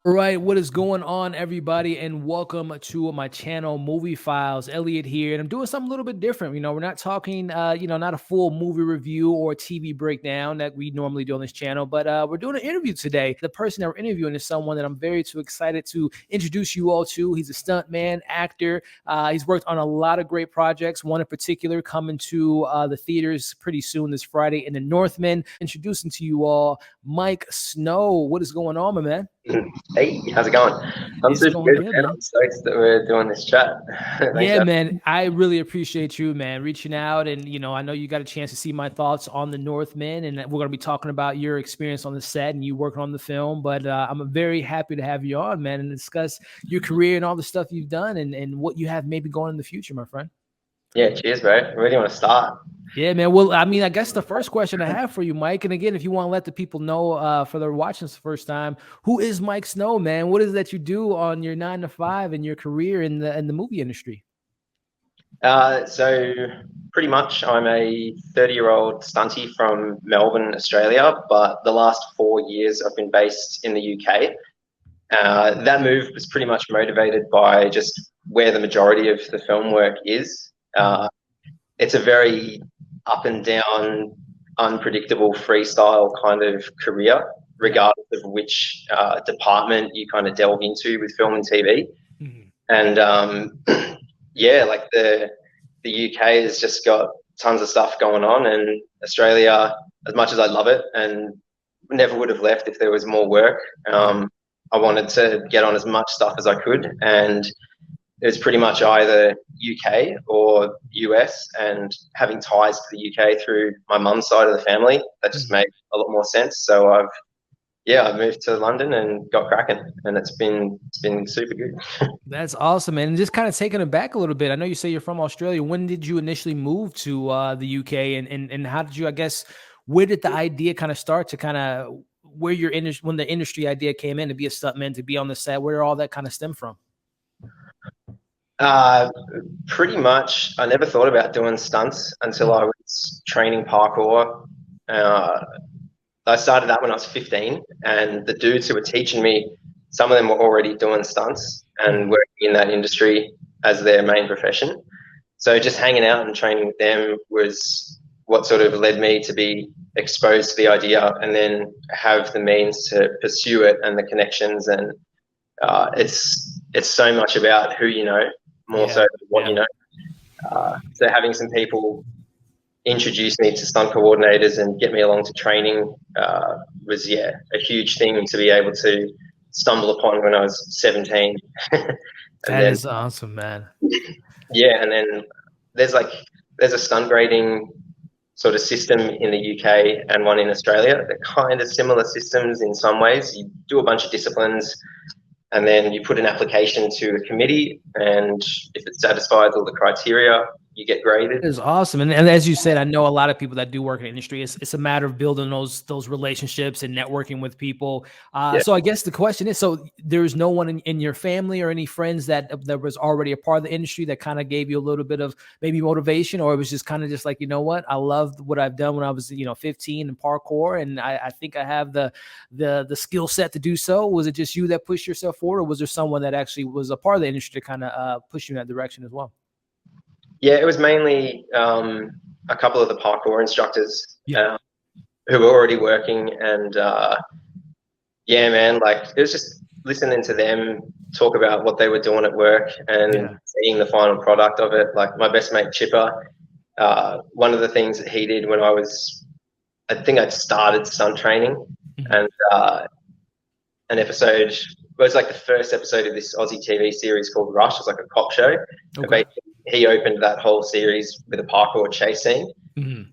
All right, what is going on, everybody, and welcome to my channel, Movie Files. Elliot here, and I'm doing something a little bit different. We're not talking, not a full movie review or TV breakdown that we normally do on this channel, but we're doing an interview today. The person that we're interviewing is someone that I'm very excited to introduce you all to. He's a stuntman, actor. He's worked on a lot of great projects. One in particular coming to the theaters pretty soon this Friday in the Northman. Introducing to you all, Mike Snow. What is going on, my man? Hey, how's it going? I'm It's super going good, good, man. man. I'm stoked that we're doing this chat. Thanks Yeah, for man. I really appreciate you, man, reaching out. And, I know you got a chance to see my thoughts on the Northman, and we're going to be talking about your experience on the set and you working on the film. But I'm very happy to have you on, man, and discuss your career and all the stuff you've done and what you have maybe going in the future, my friend. Yeah, cheers, bro. Where do you want to start? Yeah, man. Well, I mean, I guess the first question I have for you, Mike, and again, if you want to let the people know for their watching this the first time, who is Mike Snow, man? What is it that you do on your 9 to 5 and your career in the movie industry? So pretty much I'm a 30-year-old stunty from Melbourne, Australia, but the last 4 years I've been based in the UK. That move was pretty much motivated by just where the majority of the film work is. It's a very up and down, unpredictable freestyle kind of career, regardless of which department you kind of delve into with film and TV. Mm-hmm. And yeah, like the UK has just got tons of stuff going on, and Australia, as much as I love it and never would have left if there was more work, I wanted to get on as much stuff as I could, and it was pretty much either UK or US, and having ties to the UK through my mum's side of the family, that just made a lot more sense. So I've moved to London and got cracking, and it's been super good. That's awesome, man. And just kind of taking it back a little bit. I know you say you're from Australia. When did you initially move to the UK, and how did you, I guess, where did the idea kind of start to kind of where your industry, when the industry idea came in to be a stuntman, to be on the set, where did all that kind of stem from? Pretty much, I never thought about doing stunts until I was training parkour. I started that when I was 15, and the dudes who were teaching me, some of them were already doing stunts and working in that industry as their main profession. So just hanging out and training with them was what sort of led me to be exposed to the idea and then have the means to pursue it and the connections. And it's so much about who you know, more so than what you know. So having some people introduce me to stunt coordinators and get me along to training was a huge thing to be able to stumble upon when I was 17. That is awesome, man. Yeah, and then there's a stunt grading sort of system in the UK and one in Australia. They're kind of similar systems in some ways. You do a bunch of disciplines, and then you put an application to a committee, and if it satisfies all the criteria, you get graded. It is awesome. And as you said, I know a lot of people that do work in the industry. It's a matter of building those relationships and networking with people. So I guess the question is, so there's no one in your family or any friends that was already a part of the industry that kind of gave you a little bit of maybe motivation, or it was just kind of just like, you know what, I loved what I've done when I was, 15 in parkour, and I think I have the skill set to do so. Was it just you that pushed yourself forward, or was there someone that actually was a part of the industry to kind of push you in that direction as well? Yeah, it was mainly a couple of the parkour instructors who were already working, and man, like it was just listening to them talk about what they were doing at work and seeing the final product of it. Like my best mate Chipper, one of the things that he did when I think I'd started stunt training, and an episode. It was like the first episode of this Aussie TV series called Rush. It was like a cop show. Okay. He opened that whole series with a parkour chase scene. And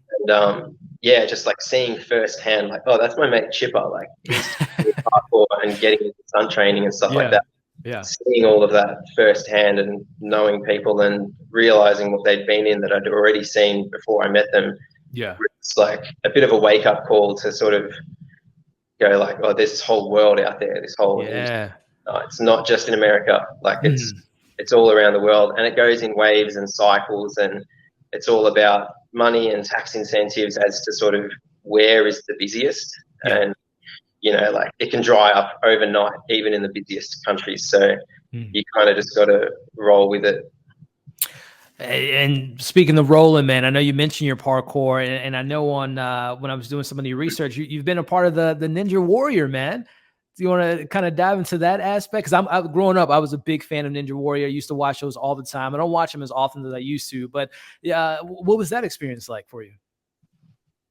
just like seeing firsthand, like, oh, that's my mate Chipper. Like he's parkour and getting into stunt training and stuff like that. Yeah. Seeing all of that firsthand and knowing people and realizing what they'd been in that I'd already seen before I met them. Yeah. It's like a bit of a wake up call to sort of go like, oh, there's this whole world out there, this whole it's not just in America, like it's all around the world, and it goes in waves and cycles, and it's all about money and tax incentives as to sort of where is the busiest. And like it can dry up overnight, even in the busiest countries. So you kind of just got to roll with it. And speaking of rolling, man, I know you mentioned your parkour, and I know on when I was doing some of the research, you've been a part of the Ninja Warrior, man. Do you want to kind of dive into that aspect? Because I'm growing up, I was a big fan of Ninja Warrior. I used to watch those all the time. I don't watch them as often as I used to, but yeah, what was that experience like for you?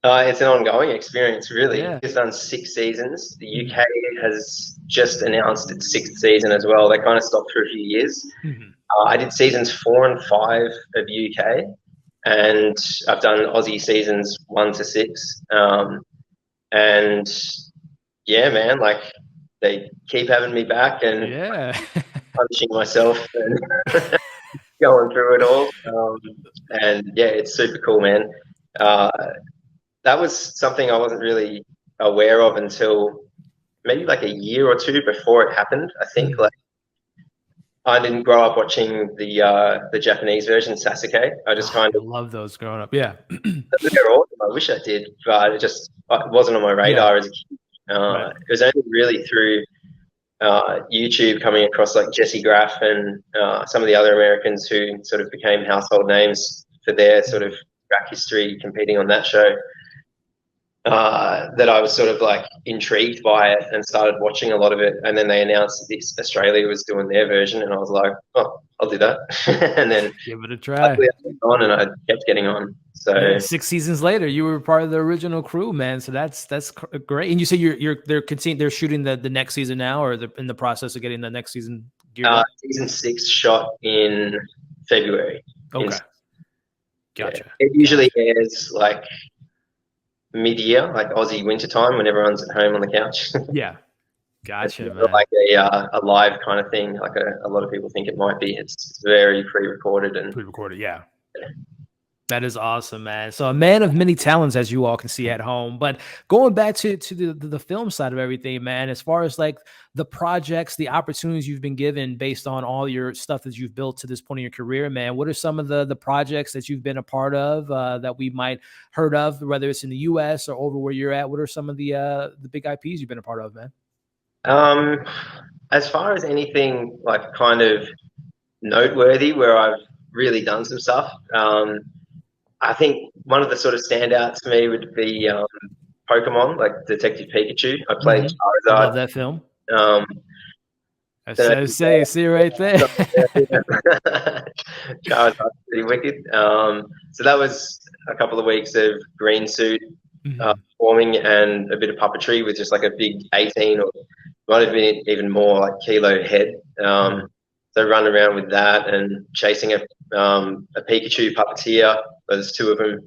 It's an ongoing experience, really. Yeah. It's done 6 seasons. The UK has just announced its 6th season as well. They kind of stopped for a few years. I did seasons 4 and 5 of UK, and I've done Aussie seasons 1 to 6. And yeah, man, like they keep having me back and punishing myself and going through it all. And yeah, it's super cool, man. That was something I wasn't really aware of until maybe like a year or two before it happened. I think like I didn't grow up watching the Japanese version, Sasuke. I just kind of love those growing up. Yeah, they're awesome. I wish I did, but it wasn't on my radar as a kid. It was only really through YouTube coming across like Jesse Graff and some of the other Americans who sort of became household names for their sort of track history competing on that show. That I was sort of like intrigued by it and started watching a lot of it. And then they announced that Australia was doing their version, and I was like, oh, I'll do that. And then give it a try. On, and I kept getting on. So 6 seasons later, you were part of the original crew, man. So that's great. And you say they're shooting the next season now, or they're in the process of getting the next season geared up? Season 6 shot in February. Okay, gotcha. Yeah. It usually airs like mid-year, like Aussie wintertime, when everyone's at home on the couch. Yeah, gotcha, it's man. Like a live kind of thing, like a lot of people think it might be. It's very pre-recorded and yeah. That is awesome, man. So a man of many talents, as you all can see at home. But going back to the film side of everything, man, as far as like the projects, the opportunities you've been given based on all your stuff that you've built to this point in your career, man, what are some of the projects that you've been a part of that we might heard of, whether it's in the US or over where you're at? What are some of the big IPs you've been a part of, man? As far as anything like kind of noteworthy where I've really done some stuff, I think one of the sort of standouts for me would be Pokémon, like Detective Pikachu. I played Charizard. I love that film. I see right there. Charizard's pretty wicked. So that was a couple of weeks of green suit performing and a bit of puppetry with just like a big 18 or might have been even more like kilo head. So run around with that and chasing a Pikachu puppeteer. There's 2 of them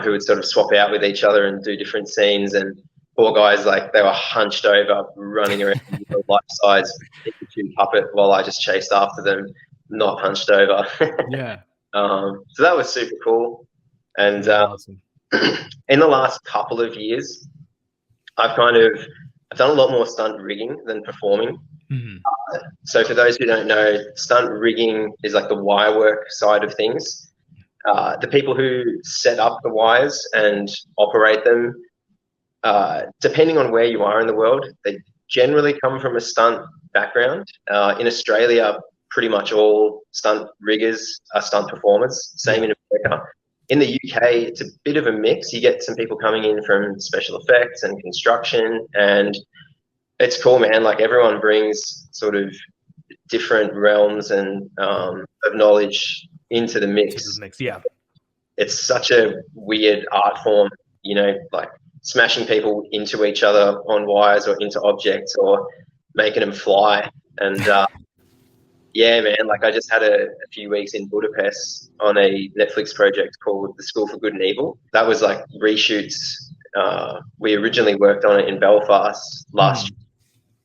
who would sort of swap out with each other and do different scenes. And poor guys, like they were hunched over, running around with a life-size Pikachu puppet while I just chased after them, not hunched over. Yeah. So that was super cool. And awesome. In the last couple of years, I've done a lot more stunt rigging than performing. So for those who don't know, stunt rigging is like the wire work side of things. The people who set up the wires and operate them, depending on where you are in the world, they generally come from a stunt background. In Australia, pretty much all stunt riggers are stunt performers. Same in America. In the UK, it's a bit of a mix. You get some people coming in from special effects and construction, and it's cool, man. Like everyone brings sort of different realms and of knowledge into the mix. Yeah. It's such a weird art form, like smashing people into each other on wires or into objects or making them fly. And yeah, man, like I just had a few weeks in Budapest on a Netflix project called The School for Good and Evil. That was like reshoots. We originally worked on it in Belfast last year.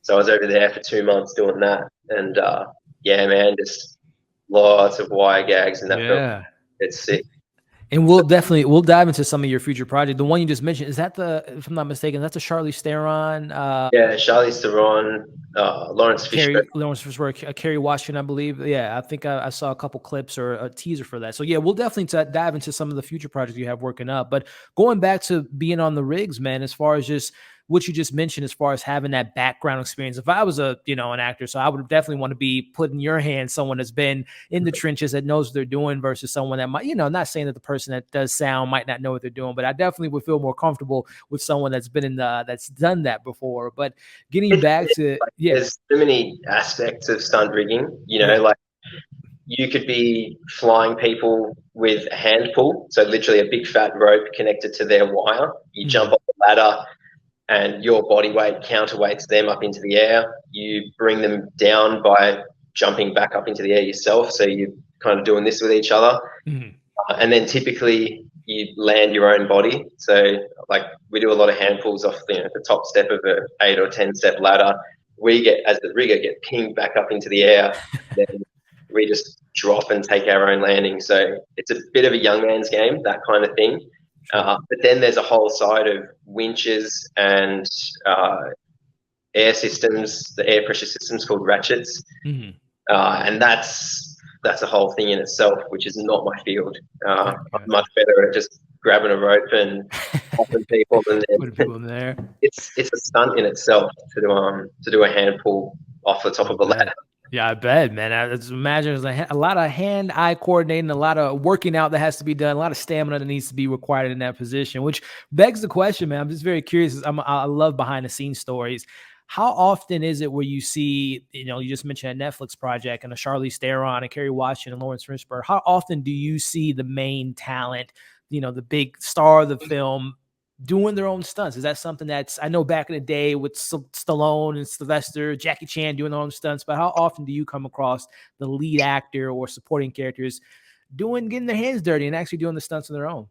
So I was over there for 2 months doing that. And yeah, man, just lots of wire gags in that film. It's sick. And we'll dive into some of your future projects. The one you just mentioned, is that if I'm not mistaken, that's a Charlize Theron? Yeah, Charlize Theron, Lawrence Fishburne, Kerry Washington, I believe. Yeah, I think I saw a couple clips or a teaser for that. So yeah, we'll definitely dive into some of the future projects you have working up. But going back to being on the rigs, man, as far as just what you just mentioned as far as having that background experience. If I was an actor, so I would definitely want to be put in your hands, someone that's been in the trenches that knows what they're doing versus someone that might, not saying that the person that does sound might not know what they're doing, but I definitely would feel more comfortable with someone that's been that's done that before. But getting back to, there's so many aspects of stunt rigging, like you could be flying people with a hand pull, so literally a big fat rope connected to their wire. You jump off the ladder and your body weight counterweights them up into the air. You bring them down by jumping back up into the air yourself, so you're kind of doing this with each other. And then typically you land your own body. So like we do a lot of hand pulls off the top step of an 8 or 10 step ladder. We get, as the rigger, get pinged back up into the air. Then we just drop and take our own landing. So it's a bit of a young man's game, that kind of thing. But then there's a whole side of winches and air systems, the air pressure systems called ratchets. And that's a whole thing in itself, which is not my field. I'm much better at just grabbing a rope and popping people and then putting people in there. It's a stunt in itself to do a hand pull off the top of a ladder. Yeah, I bet, man. I just imagine there's a lot of hand-eye coordinating, a lot of working out that has to be done, a lot of stamina that needs to be required in that position, which begs the question, man. I'm just very curious. I love behind-the-scenes stories. How often is it where you see, you just mentioned a Netflix project and a Charlize Theron and Kerry Washington and Lawrence Fishburne. How often do you see the main talent, the big star of the film, doing their own stunts? Is that something that's, I know back in the day with Stallone and Sylvester, Jackie Chan doing their own stunts, but how often do you come across the lead actor or supporting characters getting their hands dirty and actually doing the stunts on their own?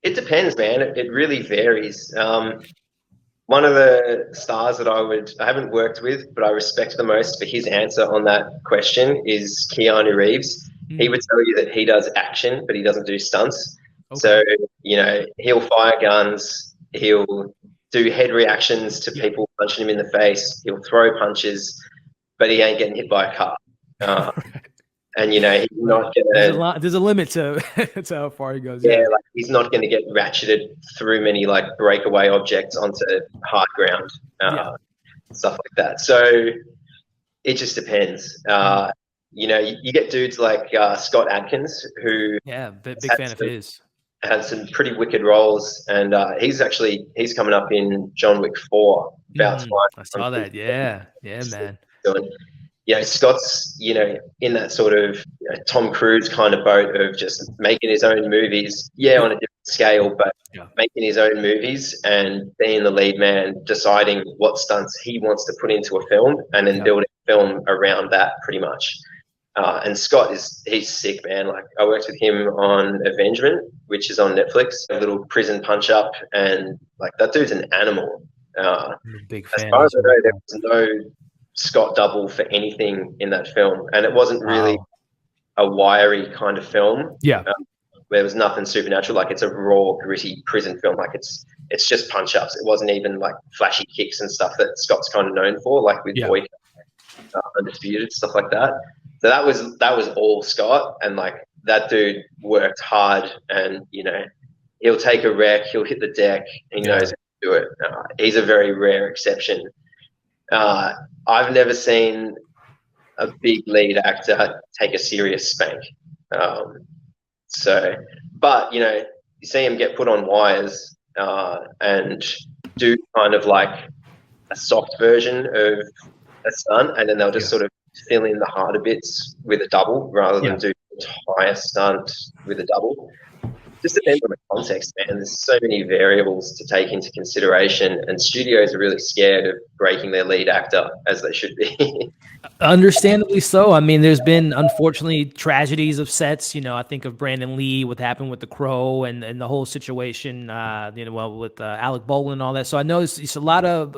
It depends, man. It really varies. One of the stars that I haven't worked with, but I respect the most for his answer on that question is Keanu Reeves. He would tell you that he does action, but he doesn't do stunts. Okay. So, he'll fire guns, he'll do head reactions to people punching him in the face, he'll throw punches, but he ain't getting hit by a car. And, he's not going to... There's a limit to how far he goes. Yeah, like he's not going to get ratcheted through many, like, breakaway objects onto hard ground, stuff like that. So it just depends. You get dudes like Scott Adkins, who big fan of his, has some pretty wicked roles, and he's coming up in John Wick 4. About time. I saw that. Yeah, man. Scott's in that sort of Tom Cruise kind of boat of just making his own movies. Yeah, on a different scale, but making his own movies and being the lead man, deciding what stunts he wants to put into a film, and then building a film around that, pretty much. And Scott he's sick, man. Like I worked with him on Avengement, which is on Netflix, a little prison punch up, and like that dude's an animal. I'm a big fan. As far as I know, there was no Scott double for anything in that film, and it wasn't really a wiry kind of film. Where there was nothing supernatural. Like it's a raw, gritty prison film. Like it's just punch ups. It wasn't even like flashy kicks and stuff that Scott's kind of known for, like with Boyka, Undisputed, stuff like that. So that was all Scott, and like that dude worked hard, and he'll take a wreck, he'll hit the deck, he knows how to do it. He's a very rare exception. I've never seen a big lead actor take a serious spank. But you see him get put on wires and do kind of like a soft version of a stunt, and then they'll just sort of fill in the harder bits with a double rather than do the entire stunt with a double. Just depends on the context, man. There's so many variables to take into consideration, and studios are really scared of breaking their lead actor, as they should be. Understandably so. I mean, there's been, unfortunately, tragedies of sets. I think of Brandon Lee, what happened with The Crow, and the whole situation, with Alec Baldwin and all that. So I know it's a lot of,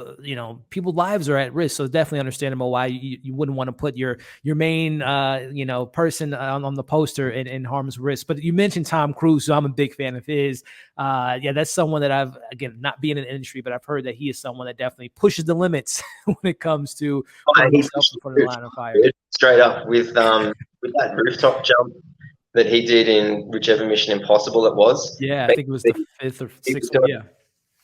people's lives are at risk. So it's definitely understandable why you wouldn't want to put your main, person on the poster in harm's risk. But you mentioned Tom Cruise, so I'm a big fan of his. That's someone that I've, again, not being in the industry, but I've heard that he is someone that definitely pushes the limits when it comes to putting himself in front of the line of fire. Straight up with that rooftop jump. that he did in whichever Mission Impossible it was. Yeah, I think it was the 5th or He was 6th one. doing Yeah.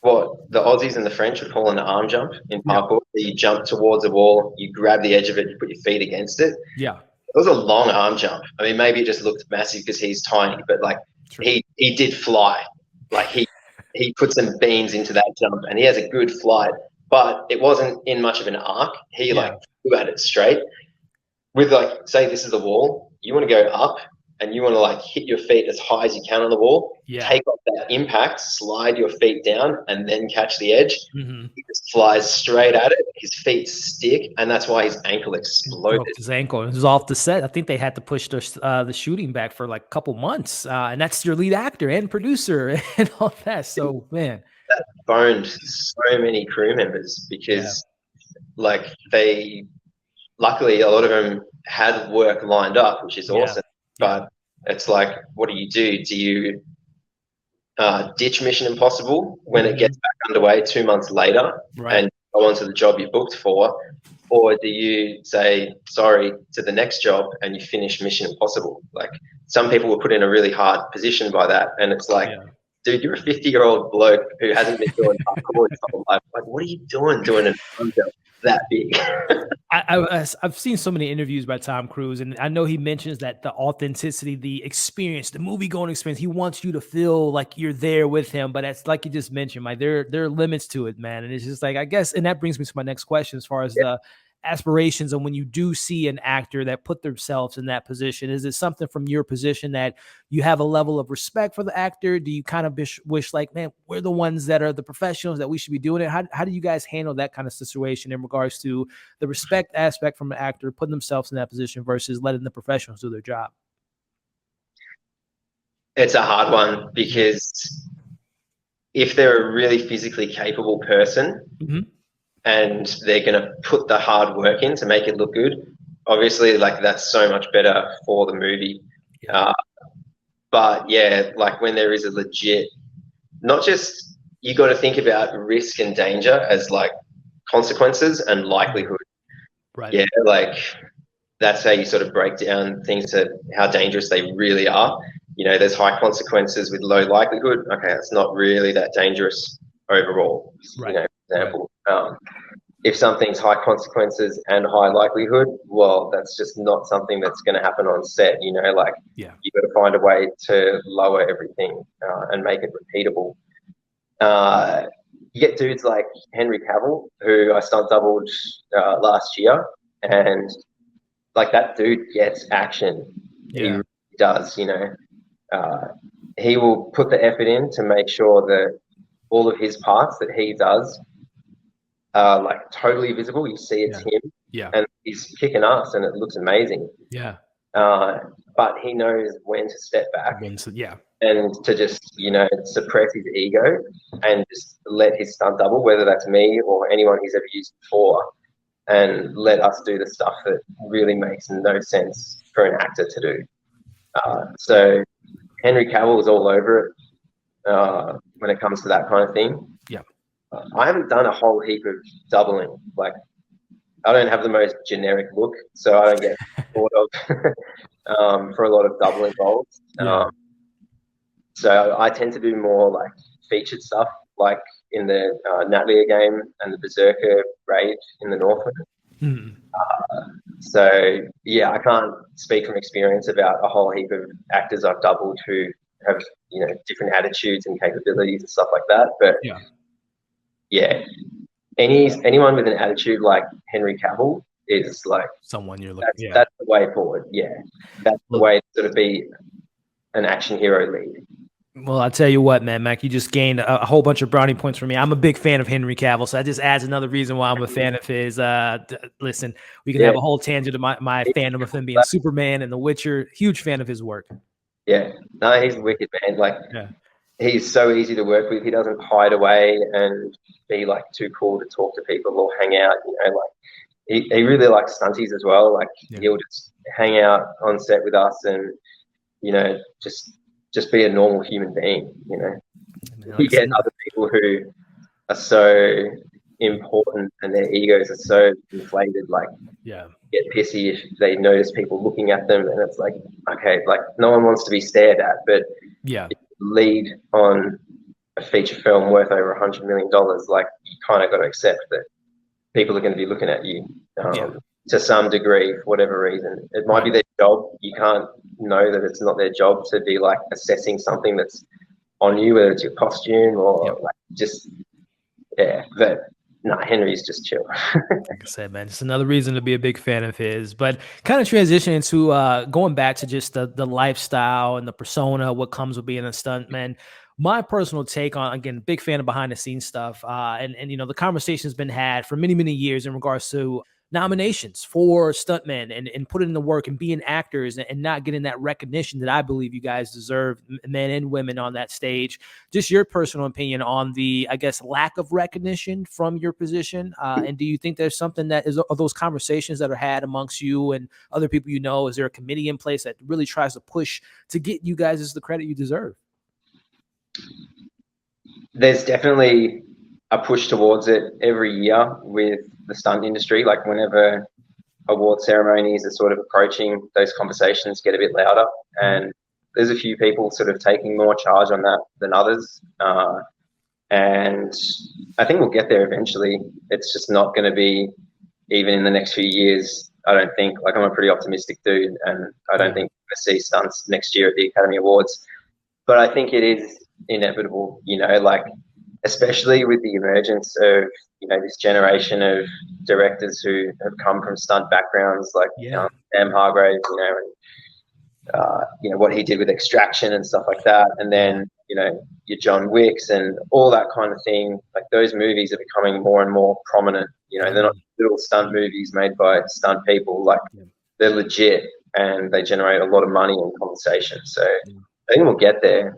what the Aussies and the French would call an arm jump in Yeah. parkour. You jump towards a wall, you grab the edge of it, you put your feet against it. Yeah. It was a long arm jump. I mean, maybe it just looked massive because he's tiny, but like he did fly. Like he put some beans into that jump, and he has a good flight. But it wasn't in much of an arc. He like flew at it straight. With like, say this is the wall, you want to go up and you want to like hit your feet as high as you can on the wall, take off that impact, slide your feet down, and then catch the edge. He just flies straight at it. His feet stick, and that's why his ankle exploded. Broke his ankle. It was off the set. I think they had to push the shooting back for like a couple months, and that's your lead actor and producer and all that. So man, that boned so many crew members because like they. Luckily, a lot of them had work lined up, which is awesome. But it's like, what do? Do you ditch Mission Impossible when it gets back underway 2 months later and go on to the job you booked for? Or do you say sorry to the next job and you finish Mission Impossible? Like some people were put in a really hard position by that. And it's like, dude, you're a 50-year-old bloke who hasn't been doing parkour his whole life. Like, what are you doing an arm jump that big? I've seen so many interviews by Tom Cruise, and I know he mentions that the authenticity, the experience, the movie going experience, he wants you to feel like you're there with him. But it's like you just mentioned, like there are limits to it, man. And it's just like, I guess, and that brings me to my next question as far as the aspirations. And when you do see an actor that put themselves in that position, is it something from your position that you have a level of respect for the actor? Do you kind of wish like, man, we're the ones that are the professionals that we should be doing it? How do you guys handle that kind of situation in regards to the respect aspect from an actor putting themselves in that position versus letting the professionals do their job? It's a hard one because if they're a really physically capable person, and they're going to put the hard work in to make it look good, obviously, like that's so much better for the movie. But yeah, like when there is a legit, not just, you got to think about risk and danger as like consequences and likelihood. Yeah, like that's how you sort of break down things to how dangerous they really are. You know, there's high consequences with low likelihood. Okay, it's not really that dangerous overall. You know, for example, if something's high consequences and high likelihood, well, that's just not something that's going to happen on set. You know, like you've got to find a way to lower everything and make it repeatable. You get dudes like Henry Cavill, who I stunt doubled last year, and like that dude gets action. He really does, you know. He will put the effort in to make sure that all of his parts that he does are like totally visible. You see it's him, and he's kicking ass, and it looks amazing. But he knows when to step back, and to just, you know, suppress his ego and just let his stunt double, whether that's me or anyone he's ever used before, and let us do the stuff that really makes no sense for an actor to do. So Henry Cavill is all over it when it comes to that kind of thing. I haven't done a whole heap of doubling. Like, I don't have the most generic look, so I don't get thought of for a lot of doubling roles. So I tend to do more like featured stuff, like in the Natlia game and the Berserker raid in the Northman. So yeah, I can't speak from experience about a whole heap of actors I've doubled who have, you know, different attitudes and capabilities and stuff like that. But yeah, anyone with an attitude like Henry Cavill is like someone you're looking. That's the way forward. Yeah, that's the way to sort of be an action hero lead. Well, I'll tell you what, man, Mac, you just gained a whole bunch of brownie points for me. I'm a big fan of Henry Cavill, so that just adds another reason why I'm a fan of his. Listen, we can have a whole tangent of my fandom of him being Superman and The Witcher. Huge fan of his work. Yeah, no, he's wicked, man. Like, he's so easy to work with. He doesn't hide away and be like too cool to talk to people or hang out. You know, like he really likes stunties as well. Like he'll just hang out on set with us and, you know, just be a normal human being. You know, you get other people who are so important and their egos are so inflated. Like, get pissy if they notice people looking at them, and it's like, okay, like no one wants to be stared at, but if you lead on a feature film worth over $100 million, like you kind of got to accept that people are going to be looking at you to some degree for whatever reason. It might be their job. You can't know that it's not their job to be like assessing something that's on you, whether it's your costume or like just But no, Henry's just chill. Like I said, man, it's another reason to be a big fan of his. But kind of transitioning to going back to just the lifestyle and the persona, what comes with being a stuntman. My personal take on, again, big fan of behind the scenes stuff. And you know, the conversation's been had for many, many years in regards to nominations for stuntmen and putting in the work and being actors and not getting that recognition that I believe you guys deserve, men and women on that stage. Just your personal opinion on the, I guess, lack of recognition from your position. And do you think there's something that are those conversations that are had amongst you and other people you know? Is there a committee in place that really tries to push to get you guys the credit you deserve? There's definitely a push towards it every year with the stunt industry. Like whenever award ceremonies are sort of approaching, those conversations get a bit louder, and there's a few people sort of taking more charge on that than others. And I think we'll get there eventually. It's just not going to be even in the next few years. I don't think. Like, I'm a pretty optimistic dude, and I don't think we're going to see stunts next year at the Academy Awards. But I think it is inevitable, you know, like especially with the emergence of, you know, this generation of directors who have come from stunt backgrounds, like Sam Hargrave, you know, what he did with Extraction and stuff like that, and then you know, your John Wicks and all that kind of thing. Like, those movies are becoming more and more prominent. You know, they're not little stunt movies made by stunt people. Like, they're legit and they generate a lot of money and compensation. So I think we'll get there.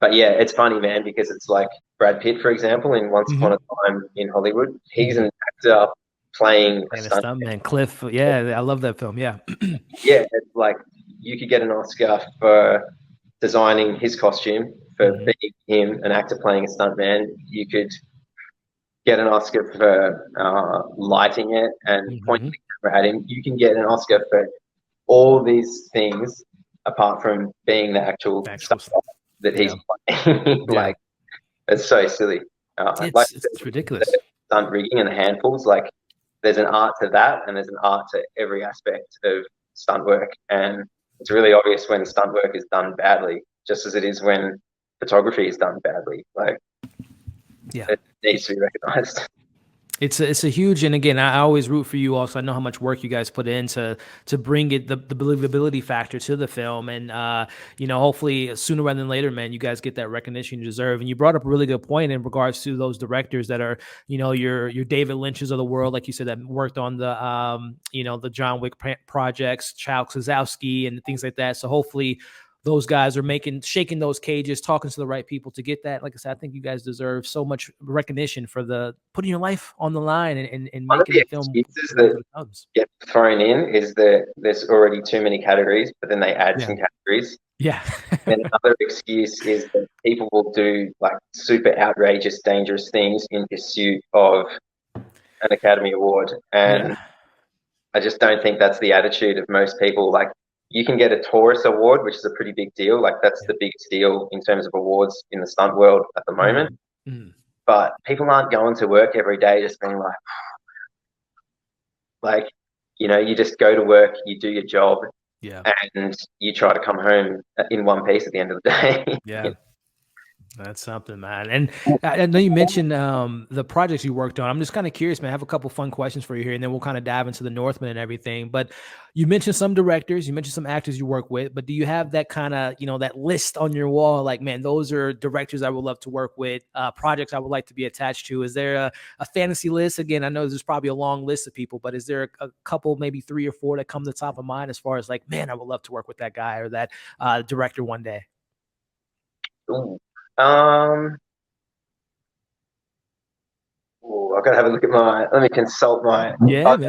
But yeah, it's funny, man, because it's like Brad Pitt, for example, in Once Upon a Time in Hollywood. He's an actor playing a stuntman. Cliff, I love that film. Yeah, it's like you could get an Oscar for designing his costume, for being him, an actor playing a stuntman. You could get an Oscar for lighting it and pointing the camera at him. You can get an Oscar for all these things apart from being the actual stuff that he's playing. Like, it's so silly. It's ridiculous. Stunt rigging and the handfuls, like, there's an art to that, and there's an art to every aspect of stunt work. And it's really obvious when stunt work is done badly, just as it is when photography is done badly. Like, it needs to be recognized. It's a huge, and again, I always root for you also. I know how much work you guys put in to bring it the believability factor to the film, and you know, hopefully sooner rather than later, man, you guys get that recognition you deserve. And you brought up a really good point in regards to those directors that are, you know, your David Lynch's of the world, like you said, that worked on the you know, the John Wick projects, Chow Kozlowski and things like that. So hopefully those guys are shaking those cages, talking to the right people to get that. Like I said, I think you guys deserve so much recognition for the putting your life on the line and making the film. That get thrown in is that there's already too many categories, but then they add some categories. And another excuse is that people will do like super outrageous, dangerous things in pursuit of an Academy Award, and I just don't think that's the attitude of most people. Like, you can get a Taurus Award, which is a pretty big deal. Like, that's the biggest deal in terms of awards in the stunt world at the moment. But people aren't going to work every day just being like, you know, you just go to work, you do your job, and you try to come home in one piece at the end of the day. That's something, man. And I know you mentioned the projects you worked on. I'm just kind of curious, man. I have a couple fun questions for you here, and then we'll kind of dive into the Northman and everything. But you mentioned some directors, you mentioned some actors you work with, but do you have that kind of, you know, that list on your wall? Like, man, those are directors I would love to work with, projects I would like to be attached to. Is there a fantasy list? Again, I know there's probably a long list of people, but is there a couple, maybe 3 or 4 that come to the top of mind as far as like, man, I would love to work with that guy or that director one day? I've got to have a look at let me consult my. Man. I've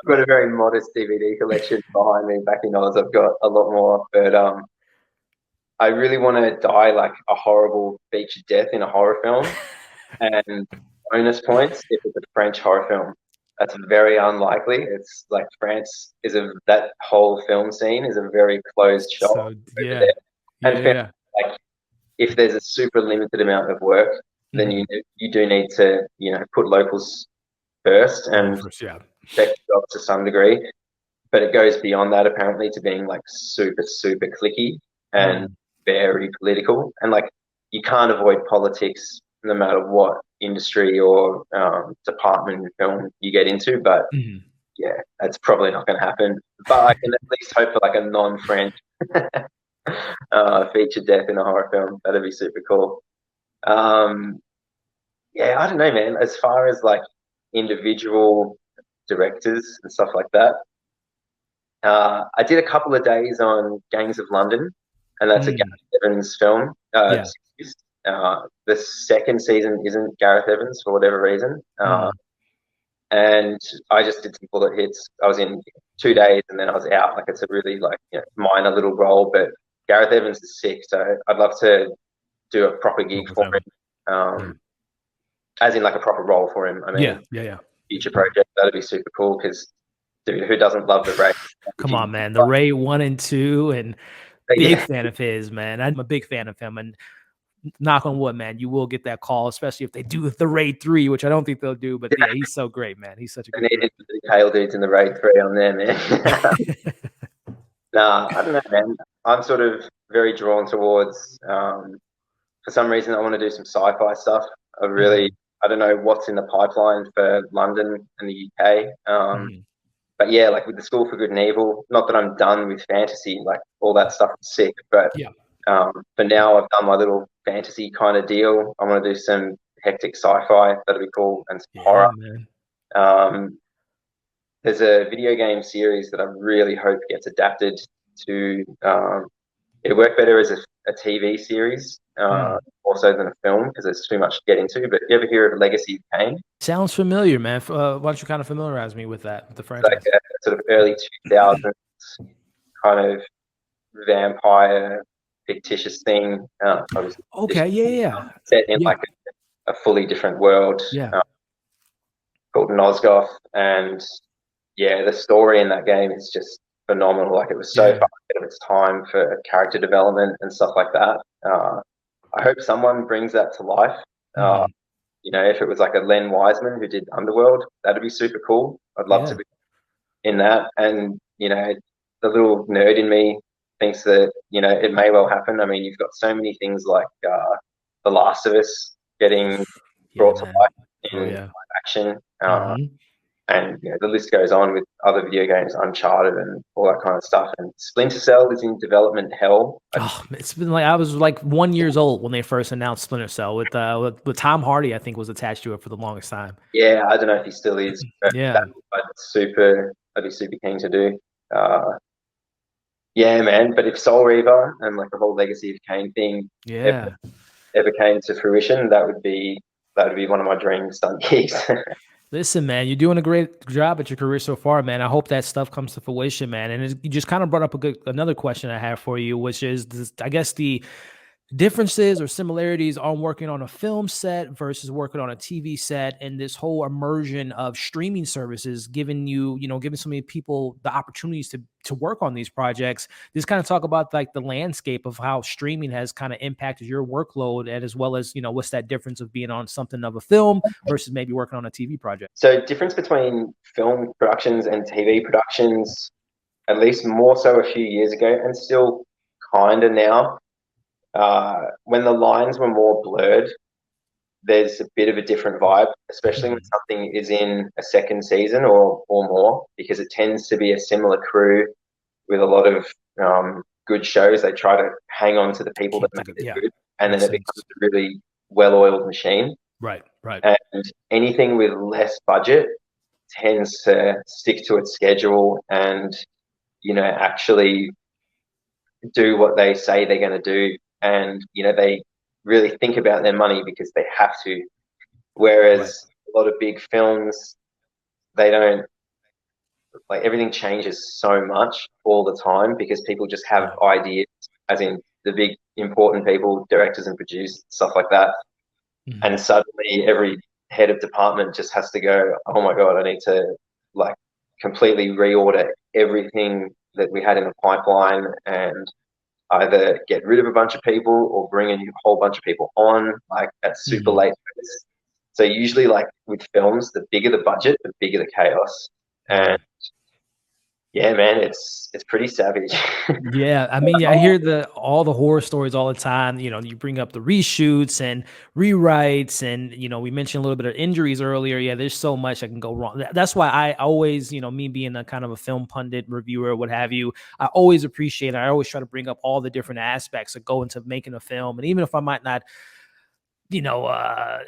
got a very modest DVD collection behind me. Back in Oz, I've got a lot more, but I really want to die like a horrible featured death in a horror film. And bonus points if it's a French horror film. That's very unlikely. It's like France is that whole film scene is a very closed shop So over yeah, there. And yeah. like if there's a super limited amount of work, then Mhm. you do need to put locals first Go and first, yeah. check the jobs to some degree. But it goes beyond that apparently to being like super super clicky and Mm. very political. And like you can't avoid politics no matter what industry or department in film you get into. But Mhm. yeah, that's probably not going to happen. But I can at least hope for like a non-French feature death in a horror film. That'd be super cool. Um, yeah, I don't know, man. As far as like individual directors and stuff like that, I did a couple of days on Gangs of London, and that's a Mm. Gareth Evans film. Yeah. Series. The second season isn't Gareth Evans for whatever reason, Mm. and I just did some bullet hits. I was in 2 days, and then I was out. Like it's a really like minor little role, but Gareth Evans is sick, so I'd love to do a proper gig Work with for them. him, Yeah. as in like a proper role for him. I Yeah. mean, Yeah. Yeah. future project that'd be super cool because dude, who doesn't love the race? Come on, man. The Ray 1 and 2, and big Yeah, fan of his, man. I'm a big fan of him. And knock on wood, man, you will get that call, especially if they do the Raid 3, which I don't think they'll do. But yeah, he's so great, man. He's such a I good needed director. the tail dudes in the raid 3 on there, man. Nah, I don't know, man. I'm sort of very drawn towards. For some reason, I want to do some sci-fi stuff. Mhm. I don't know what's in the pipeline for London and the UK. Mhm. But yeah, like with the School for Good and Evil, not that I'm done with fantasy, like all that stuff is sick. But Yeah. for now, I've done my little fantasy kind of deal. I want to do some hectic sci-fi. That'd be cool, and some Yeah, horror. man. Um, there's a video game series that I really hope gets adapted to. It worked better as a TV series, Mm. also than a film because there's too much to get into. But you ever hear of Legacy of Kain? Sounds familiar, man. Why don't you kind of familiarize me with that, with the It's like franchise? a sort of early 2000s kind of vampire fictitious thing. Obviously, Okay. Yeah. Yeah. set in Yeah. like a fully different world Yeah. called Nosgoth, and yeah, the story in that game is just phenomenal. Like it was so Yeah. far ahead of its time for character development and stuff like that. I hope someone brings that to life. Uh, Mhm. if it was like a Len Wiseman who did Underworld, that'd be super cool. I'd love to Yeah. be in that. And the little nerd in me thinks that it may well happen. I mean, you've got so many things like The Last of Us getting Yeah, brought to man. life in Oh live yeah. action. Mhm. And the list goes on with other video games, Uncharted and all that kind of stuff. And Splinter Cell is in development hell. Oh, it's been like I was like 1 year old when they first announced Splinter Cell with Tom Hardy. I think was attached to it for the longest time. Yeah, I don't know if he still is, but Yeah. I'd be super keen to do. Uh, yeah, man. But if Soul Reaver and like the whole Legacy of Kane thing ever, Yeah. ever came to fruition, that would be one of my dream stunt gigs. Listen, man, you're doing a great job at your career so far, man. I hope that stuff comes to fruition, man. And you just kind of brought up another question I have for you, which is, I guess, the differences or similarities on working on a film set versus working on a TV set, and this whole immersion of streaming services giving giving so many people the opportunities to work on these projects. Just kind of talk about like the landscape of how streaming has kind of impacted your workload, and as well as what's that difference of being on something of a film versus maybe working on a TV project. So, difference between film productions and TV productions, at least more so a few years ago, and still kind of now. When the lines were more blurred, there's a bit of a different vibe, especially when Mhm. something is in a second season or more, because it tends to be a similar crew with a lot of good shows. They try to hang on to the people that Keep made the it yeah, good, and then makes it becomes sense. a really well-oiled machine. Right, right. And anything with less budget tends to stick to its schedule and actually do what they say they're going to do, and they really think about their money because they have to. Right. Whereas a lot of big films, they don't, like everything changes so much all the time because people just have ideas, as in the big important people, directors and producers, stuff like that. and suddenly every head of department just has to go, oh my God, I need to like completely reorder everything that we had in the pipeline and either get rid of a bunch of people or bring a whole bunch of people on, like at super late notice. So usually, like with films, the bigger the budget, the bigger the chaos. And yeah, man, it's pretty savage. Yeah, I mean, yeah, I hear all the horror stories all the time. You know, you bring up the reshoots and rewrites, and we mentioned a little bit of injuries earlier. Yeah, there's so much that can go wrong. That's why I always, me being a kind of a film pundit, reviewer, what have you, I always appreciate it. I always try to bring up all the different aspects that go into making a film, and even if I might not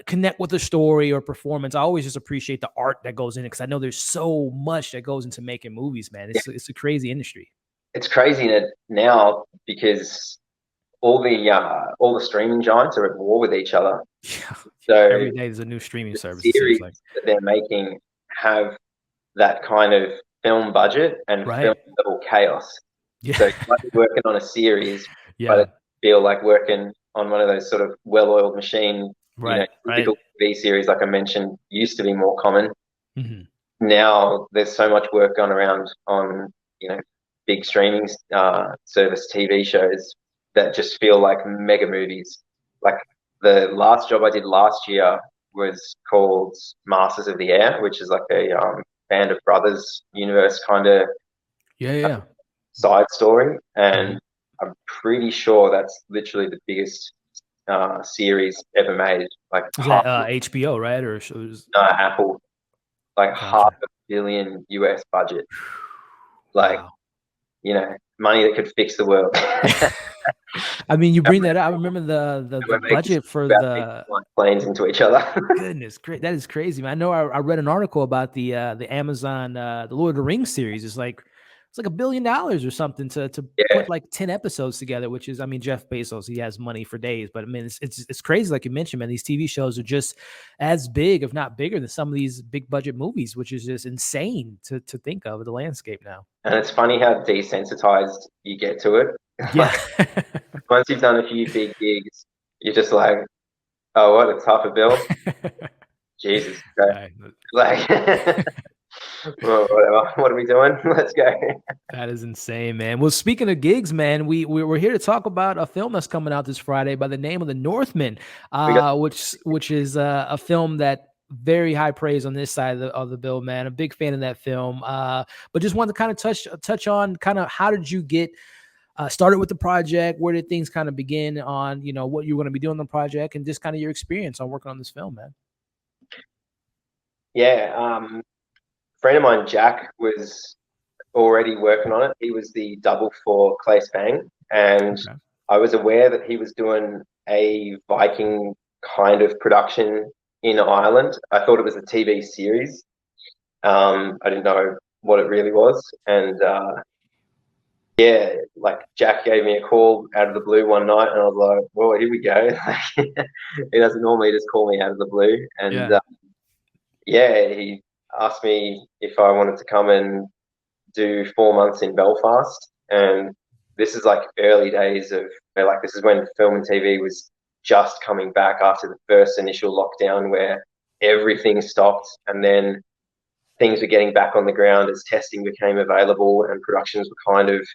connect with the story or performance, I always just appreciate the art that goes in it because I know there's so much that goes into making movies, man. It's a crazy industry. It's crazy now because all the streaming giants are at war with each other. Yeah. So Every day there's a new streaming service, it seems series like. that they're making have that kind of film budget and film level chaos. Yeah. So you might be working on a series, but Yeah. it feel like working on one of those sort of well-oiled machine, typical TV series, like I mentioned, used to be more common. Now there's so much work gone around on, big streaming service TV shows that just feel like mega movies. Like the last job I did last year was called Masters of the Air, which is like a Band of Brothers universe kind of side story. And I'm pretty sure that's literally the biggest series ever made. Like is that HBO, right? Or Apple, like $500 million US budget. Like, money that could fix the world. I mean, you bring that up. I remember the budget for the planes into each other. Goodness, great! That is crazy, man. I know. I read an article about the Amazon the Lord of the Rings series. It's like $1 billion or something to put like 10 episodes together. Which is, I mean, Jeff Bezos, he has money for days. But I mean, it's crazy. Like you mentioned, man, these TV shows are just as big, if not bigger, than some of these big budget movies, which is just insane to think of the landscape now. And it's funny how desensitized you get to it. Yeah. Once you've done a few big gigs, you're just like, oh, what? It's $500 million? Jesus. Okay. Like, well, whatever. What are we doing? Let's go. That is insane, man. Well, speaking of gigs, man, we're here to talk about a film that's coming out this Friday by the name of The Northman, which is a film that very high praise on this side of the bill, man. A big fan of that film. But just wanted to kind of touch on kind of how did you get started with the project? Where did things kind of begin on, what you're going to be doing on the project and just kind of your experience on working on this film, man? Yeah. A friend of mine, Jack, was already working on it. He was the double for Clegane, and I was aware that he was doing a Viking kind of production in Ireland. I thought it was a TV series. I didn't know what it really was. And yeah, like Jack gave me a call out of the blue one night, and I was like, well, here we go. He doesn't normally just call me out of the blue. And he asked me if I wanted to come and do 4 months in Belfast. And this is like early days of, this is when film and TV was just coming back after the first initial lockdown where everything stopped, and then things were getting back on the ground as testing became available and productions were kind of,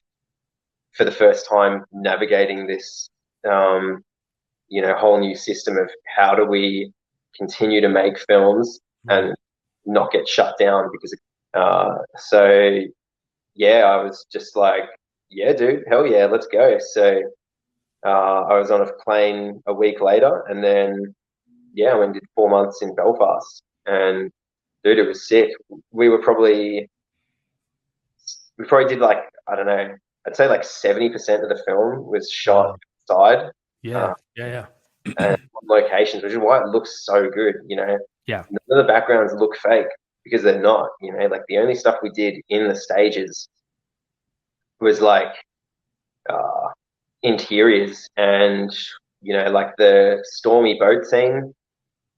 for the first time, navigating this, whole new system of how do we continue to make films and not get shut down because I was just like, yeah, dude, hell yeah, let's go. So I was on a plane a week later, and then I went and did 4 months in Belfast, and dude, it was sick. We probably did like, I don't know, I'd say like 70% of the film was shot outside. And locations, which is why it looks so good. None of the backgrounds look fake because they're not. Like the only stuff we did in the stages was like interiors and like the stormy boat scene.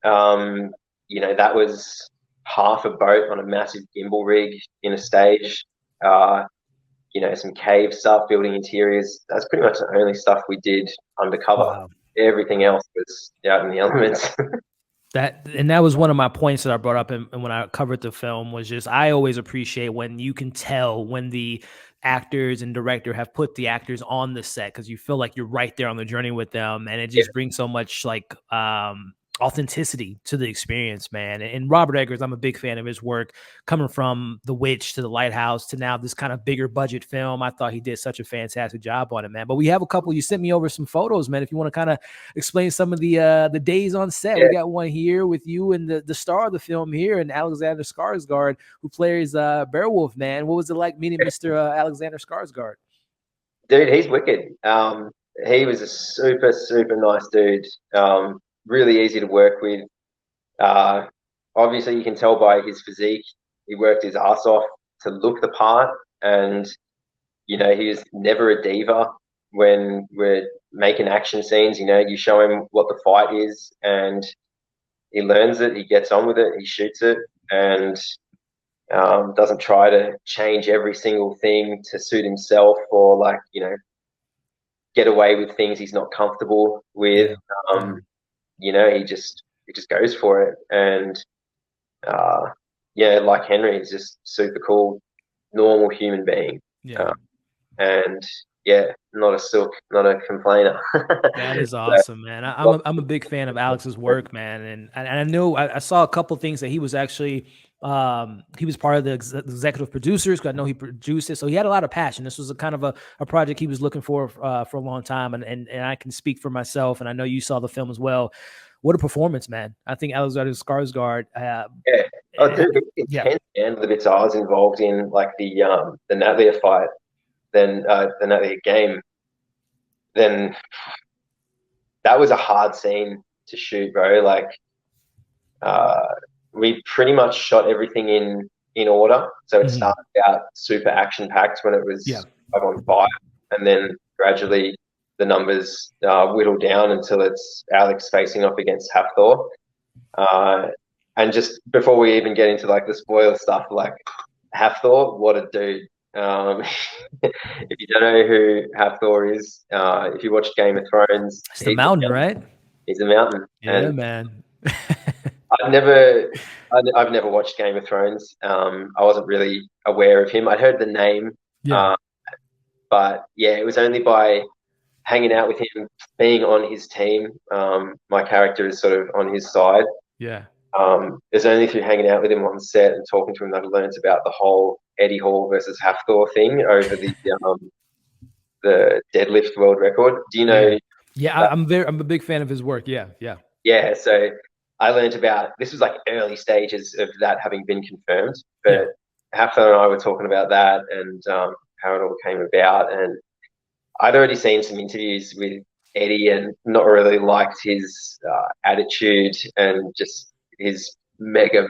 That was half a boat on a massive gimbal rig in a stage. Some cave stuff, building interiors. That's pretty much the only stuff we did undercover. Wow. everything else was out in the elements. That was one of my points that I brought up and when I covered the film was just I always appreciate when you can tell when the actors and director have put the actors on the set because you feel like you're right there on the journey with them, and it Yeah. just brings so much like authenticity to the experience, man. And Robert Eggers, I'm a big fan of his work, coming from The Witch to The Lighthouse to now this kind of bigger budget film. I thought he did such a fantastic job on it, man. But we have a couple. You sent me over some photos, man. If you want to kind of explain some of the days on set, we got one here with you and the star of the film here, and Alexander Skarsgård, who plays Beowulf, man. What was it like meeting Mr. Alexander Skarsgård? Dude, he's wicked. He was a super, super nice dude. Really easy to work with. Obviously, you can tell by his physique, he worked his ass off to look the part, and he was never a diva when we're making action scenes. You show him what the fight is, and he learns it. He gets on with it. He shoots it, and doesn't try to change every single thing to suit himself or get away with things he's not comfortable with. He just goes for it, and like Henry, he's just super cool, normal human being. And not a silk, not a complainer. That is awesome, man. I'm a big fan of Alex's work, man, and I know I saw a couple things that he was actually he was part of the executive producers, because I know he produced it, so he had a lot of passion. This was a kind of a project he was looking for a long time, and I can speak for myself, and I know you saw the film as well. What a performance, man! I think Alexander Skarsgård. And the bits I was involved in, like the Natalia fight, then the Natalia game, then that was a hard scene to shoot, bro. Like, we pretty much shot everything in order. So it started out super action packed when it was on fire, and then gradually the numbers whittle down until it's Alex facing off against Hathor. And just before we even get into like the spoiler stuff, like Hathor, what a dude. If you don't know who Hathor is, if you watch Game of Thrones, it's the mountain, right? He's a mountain. Yeah, and man. I've never watched Game of Thrones. I wasn't really aware of him. I'd heard the name, but it was only by hanging out with him, being on his team. My character is sort of on his side. Yeah. It's only through hanging out with him on set and talking to him that I learned about the whole Eddie Hall versus Hathor thing over the deadlift world record. Do you know? Yeah, I'm a big fan of his work. Yeah. Yeah, so I learned about, this was like early stages of that having been confirmed, but Hathor and I were talking about that and how it all came about. And I'd already seen some interviews with Eddie and not really liked his attitude and just his mega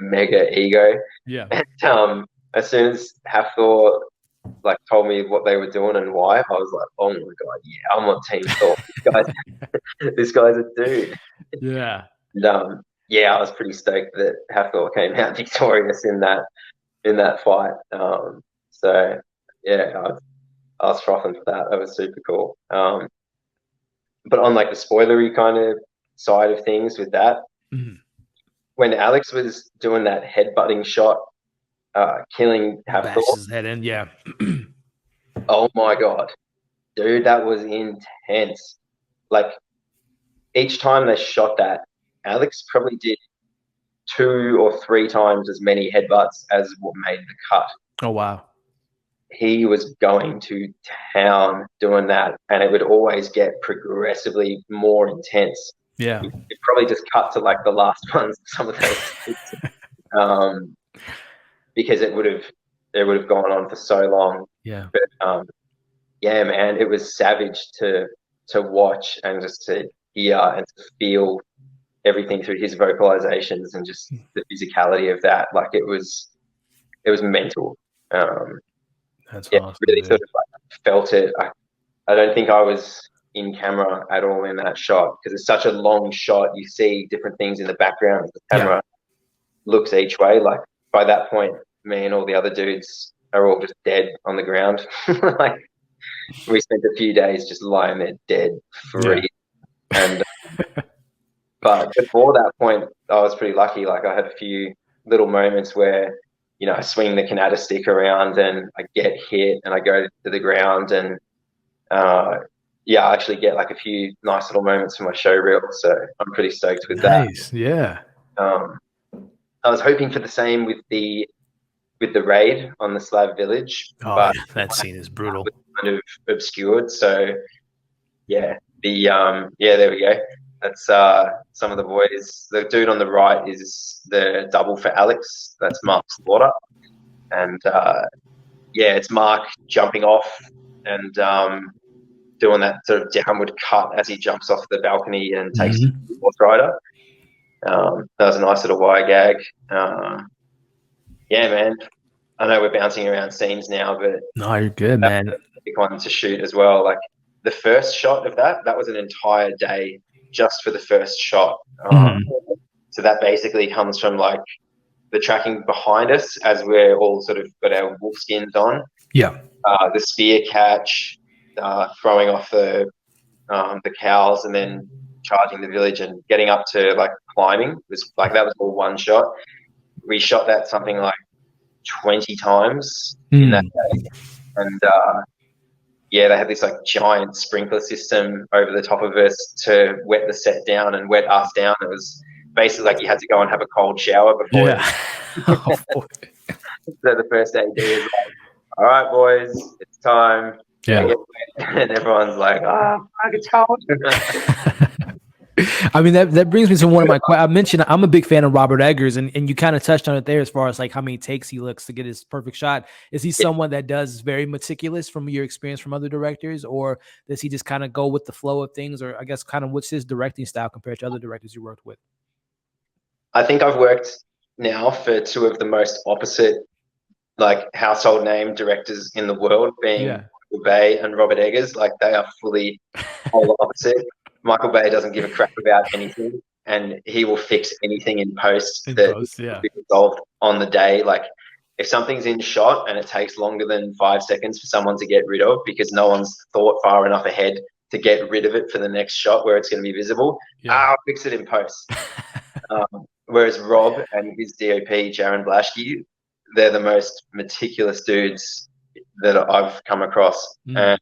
ego. Yeah. And as soon as Hathor told me what they were doing and why, I was like, oh my god, yeah, I'm on Team Thor. This guy's a dude. Yeah. And, I was pretty stoked that Hathor came out victorious in that fight. So yeah, I was frothing for that. That was super cool. But on like the spoilery kind of side of things with that, when Alex was doing that headbutting shot, killing Hathor, his head in, oh my god, dude, that was intense. Like, each time they shot that, Alex probably did 2 or 3 times as many headbutts as what made the cut. Oh wow. He was going to town doing that, and it would always get progressively more intense. Yeah. It probably just cut to like the last ones, some of those, because it would have gone on for so long. Yeah. But man, it was savage to watch and just to hear and to feel everything through his vocalizations and just the physicality of that. Like, it was mental. That's awesome. Really sort of felt it. I don't think I was in camera at all in that shot because it's such a long shot. You see different things in the background. The camera looks each way. Like, by that point, me and all the other dudes are all just dead on the ground. Like, we spent a few days just lying there dead, free. And But before that point, I was pretty lucky. Like I had a few little moments where, you know, I swing the Canada stick around and I get hit and I go to the ground and yeah, I actually get like a few nice little moments for my show reel. So I'm pretty stoked with that. Yeah. I was hoping for the same with the raid on the Slav village, but yeah, that scene is brutal. Kind of obscured. So yeah, yeah, there we go. That's some of the boys. The dude on the right is the double for Alex. That's Mark Slaughter, and yeah, it's Mark jumping off and doing that sort of downward cut as he jumps off the balcony and takes the horse rider. That was a nice little wire gag. Yeah, man. I know we're bouncing around scenes now, but no, you're good, man. A big one to shoot as well. Like the first shot of that was an entire day just for the first shot. So that basically comes from like the tracking behind us as we're all sort of got our wolf skins on. Yeah. The spear catch, throwing off the cows, and then charging the village and getting up to like climbing. Was like that was all one shot. We shot that something like 20 times in that day, and yeah, they had this like giant sprinkler system over the top of us to wet the set down and wet us down. It was basically like you had to go and have a cold shower before. Yeah. So the first AD is like, all right, boys, it's time. Yeah. And everyone's like, oh, I get cold. I mean, that brings me to one of my questions. I mentioned I'm a big fan of Robert Eggers, and you kind of touched on it there as far as like how many takes he looks to get his perfect shot. Is he someone that does very meticulous from your experience from other directors, or does he just kind of go with the flow of things, or I guess kind of what's his directing style compared to other directors you worked with? I think I've worked now for two of the most opposite, like household name directors in the world, being Michael Bay and Robert Eggers. Like they are fully polar opposite. Michael Bay doesn't give a crap about anything, and he will fix anything in post that will be resolved on the day. Like if something's in shot and it takes longer than 5 seconds for someone to get rid of because no one's thought far enough ahead to get rid of it for the next shot where it's going to be visible, I'll fix it in post. Whereas Rob and his DOP, Jaron Blaschke, they're the most meticulous dudes that I've come across. And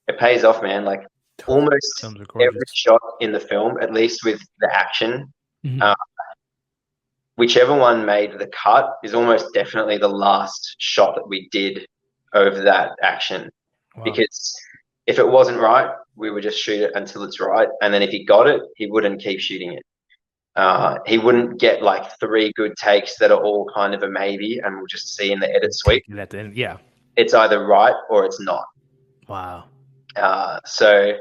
it pays off, man. Like almost every shot in the film, at least with the action, whichever one made the cut is almost definitely the last shot that we did over that action. Because if it wasn't right, we would just shoot it until it's right. And then if he got it, he wouldn't keep shooting it. He wouldn't get like 3 good takes that are all kind of a maybe, and we'll just see in the edit suite. Yeah. It's either right or it's not. Wow. So,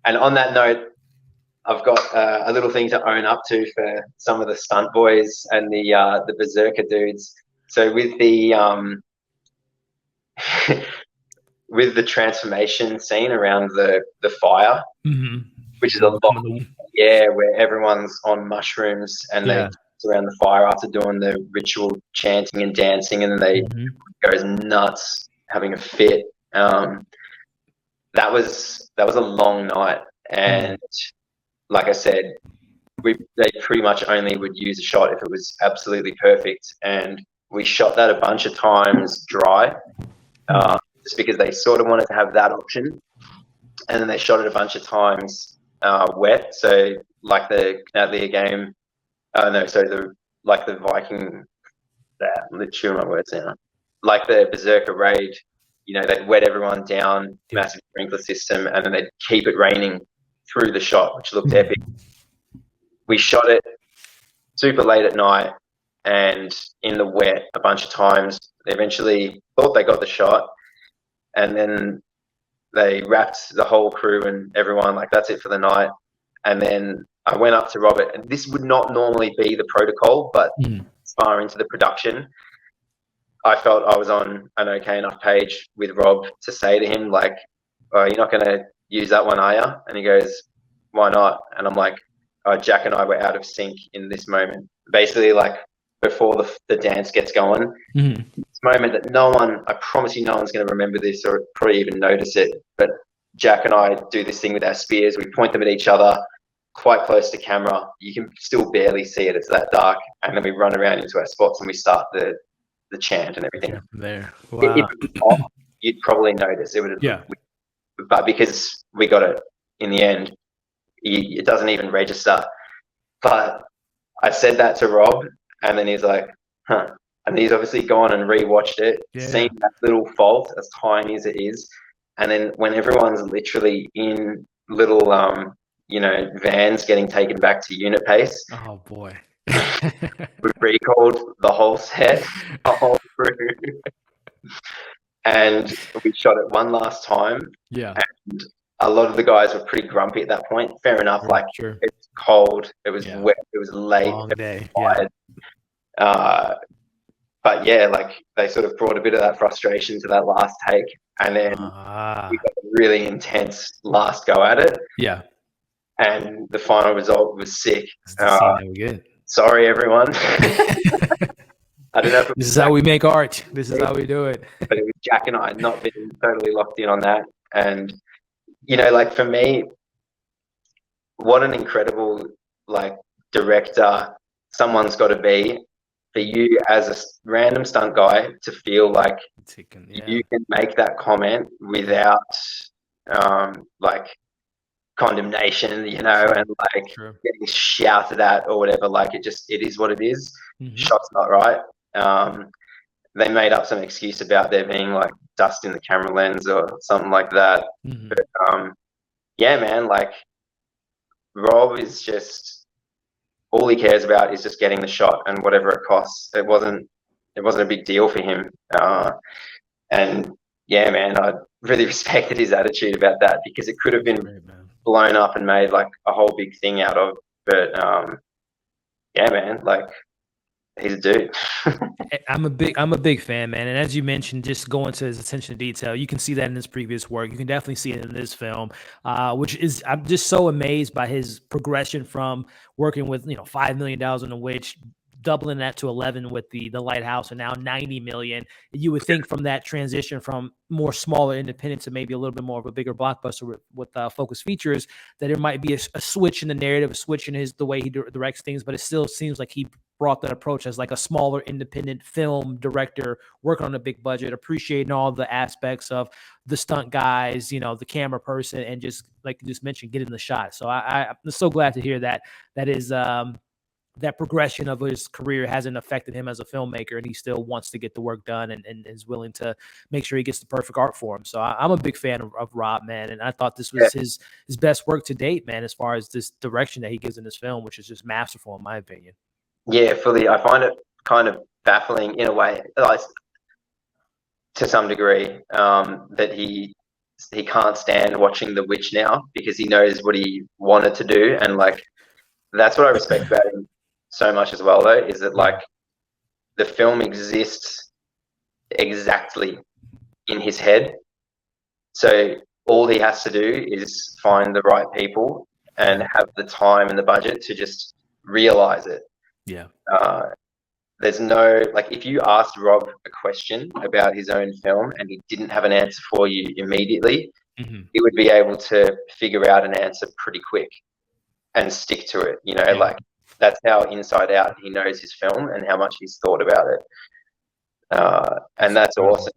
and on that note, I've got a little thing to own up to for some of the stunt boys and the berserker dudes. So with the with the transformation scene around the fire, which is a lot, where everyone's on mushrooms and they around the fire after doing the ritual chanting and dancing, and then they goes nuts having a fit. That was a long night, and like I said, they pretty much only would use a shot if it was absolutely perfect, and we shot that a bunch of times dry, just because they sort of wanted to have that option, and then they shot it a bunch of times wet. So like the Atlia game, like the Viking, literally my words now, like the Berserker raid, you know, they'd wet everyone down, massive sprinkler system, and then they'd keep it raining through the shot, which looked epic. We shot it super late at night and in the wet a bunch of times. They eventually thought they got the shot, and then they wrapped the whole crew and everyone, like, that's it for the night. And then I went up to Robert, and this would not normally be the protocol, but far into the production, I felt I was on an okay enough page with Rob to say to him, like, oh, you're not going to use that one, are you? And he goes, why not? And I'm like, oh, Jack and I were out of sync in this moment. Basically, like, before the dance gets going, this moment that no one, I promise you, no one's going to remember this or probably even notice it. But Jack and I do this thing with our spears. We point them at each other, quite close to camera. You can still barely see it. It's that dark. And then we run around into our spots and we start the chant and everything. Yeah, there. If Wow. it was off, you'd probably notice it would have. Yeah. But because we got it in the end, it doesn't even register. But I said that to Rob, and then he's like, huh. And he's obviously gone and rewatched it, seen that little fault, as tiny as it is. And then when everyone's literally in little, vans getting taken back to unit pace. Oh, boy. We recalled the whole set, the whole crew. And we shot it one last time. Yeah. And a lot of the guys were pretty grumpy at that point. Fair enough. It's cold. It was wet. It was late. Long day. But they sort of brought a bit of that frustration to that last take. And then we got a really intense last go at it. Yeah. And the final result was sick. Good. Sorry, everyone. I don't know if this is how we make art. This is how we do it. But it was Jack and I had not been totally locked in on that. And, for me, what an incredible, director someone's got to be for you as a random stunt guy to feel like you can make that comment without, condemnation, and getting shouted at or whatever. It is what it is. Mm-hmm. Shot's not right. They made up some excuse about there being dust in the camera lens or something like that. Mm-hmm. But man, Rob is just, all he cares about is just getting the shot and whatever it costs. It wasn't a big deal for him. And yeah, man, I really respected his attitude about that, because it could have been blown up and made a whole big thing out of. But yeah, man, he's a dude. I'm a big fan, man. And as you mentioned, just going to his attention to detail, you can see that in his previous work. You can definitely see it in this film, which is, I'm just so amazed by his progression from working with, $5 million on The Witch, doubling that to 11 with the Lighthouse, and now 90 million. You would think from that transition from more smaller independent to maybe a little bit more of a bigger blockbuster with focus features, that there might be a switch in the narrative, a switch in the way he directs things, but it still seems like he brought that approach as a smaller independent film director working on a big budget, appreciating all the aspects of the stunt guys, the camera person, and just like you just mentioned, getting the shot. So I'm so glad to hear that is that progression of his career hasn't affected him as a filmmaker, and he still wants to get the work done and is willing to make sure he gets the perfect art for him. So I'm a big fan of Rob, man. And I thought this was his best work to date, man, as far as this direction that he gives in this film, which is just masterful in my opinion. Yeah, fully. I find it kind of baffling in a way, to some degree, that he can't stand watching The Witch now, because he knows what he wanted to do. And that's what I respect about him so much as well, though, is that the film exists exactly in his head. So all he has to do is find the right people and have the time and the budget to just realize it. Yeah. There's no, if you asked Rob a question about his own film and he didn't have an answer for you immediately, mm-hmm. he would be able to figure out an answer pretty quick and stick to it. That's how inside out he knows his film and how much he's thought about it. And that's awesome.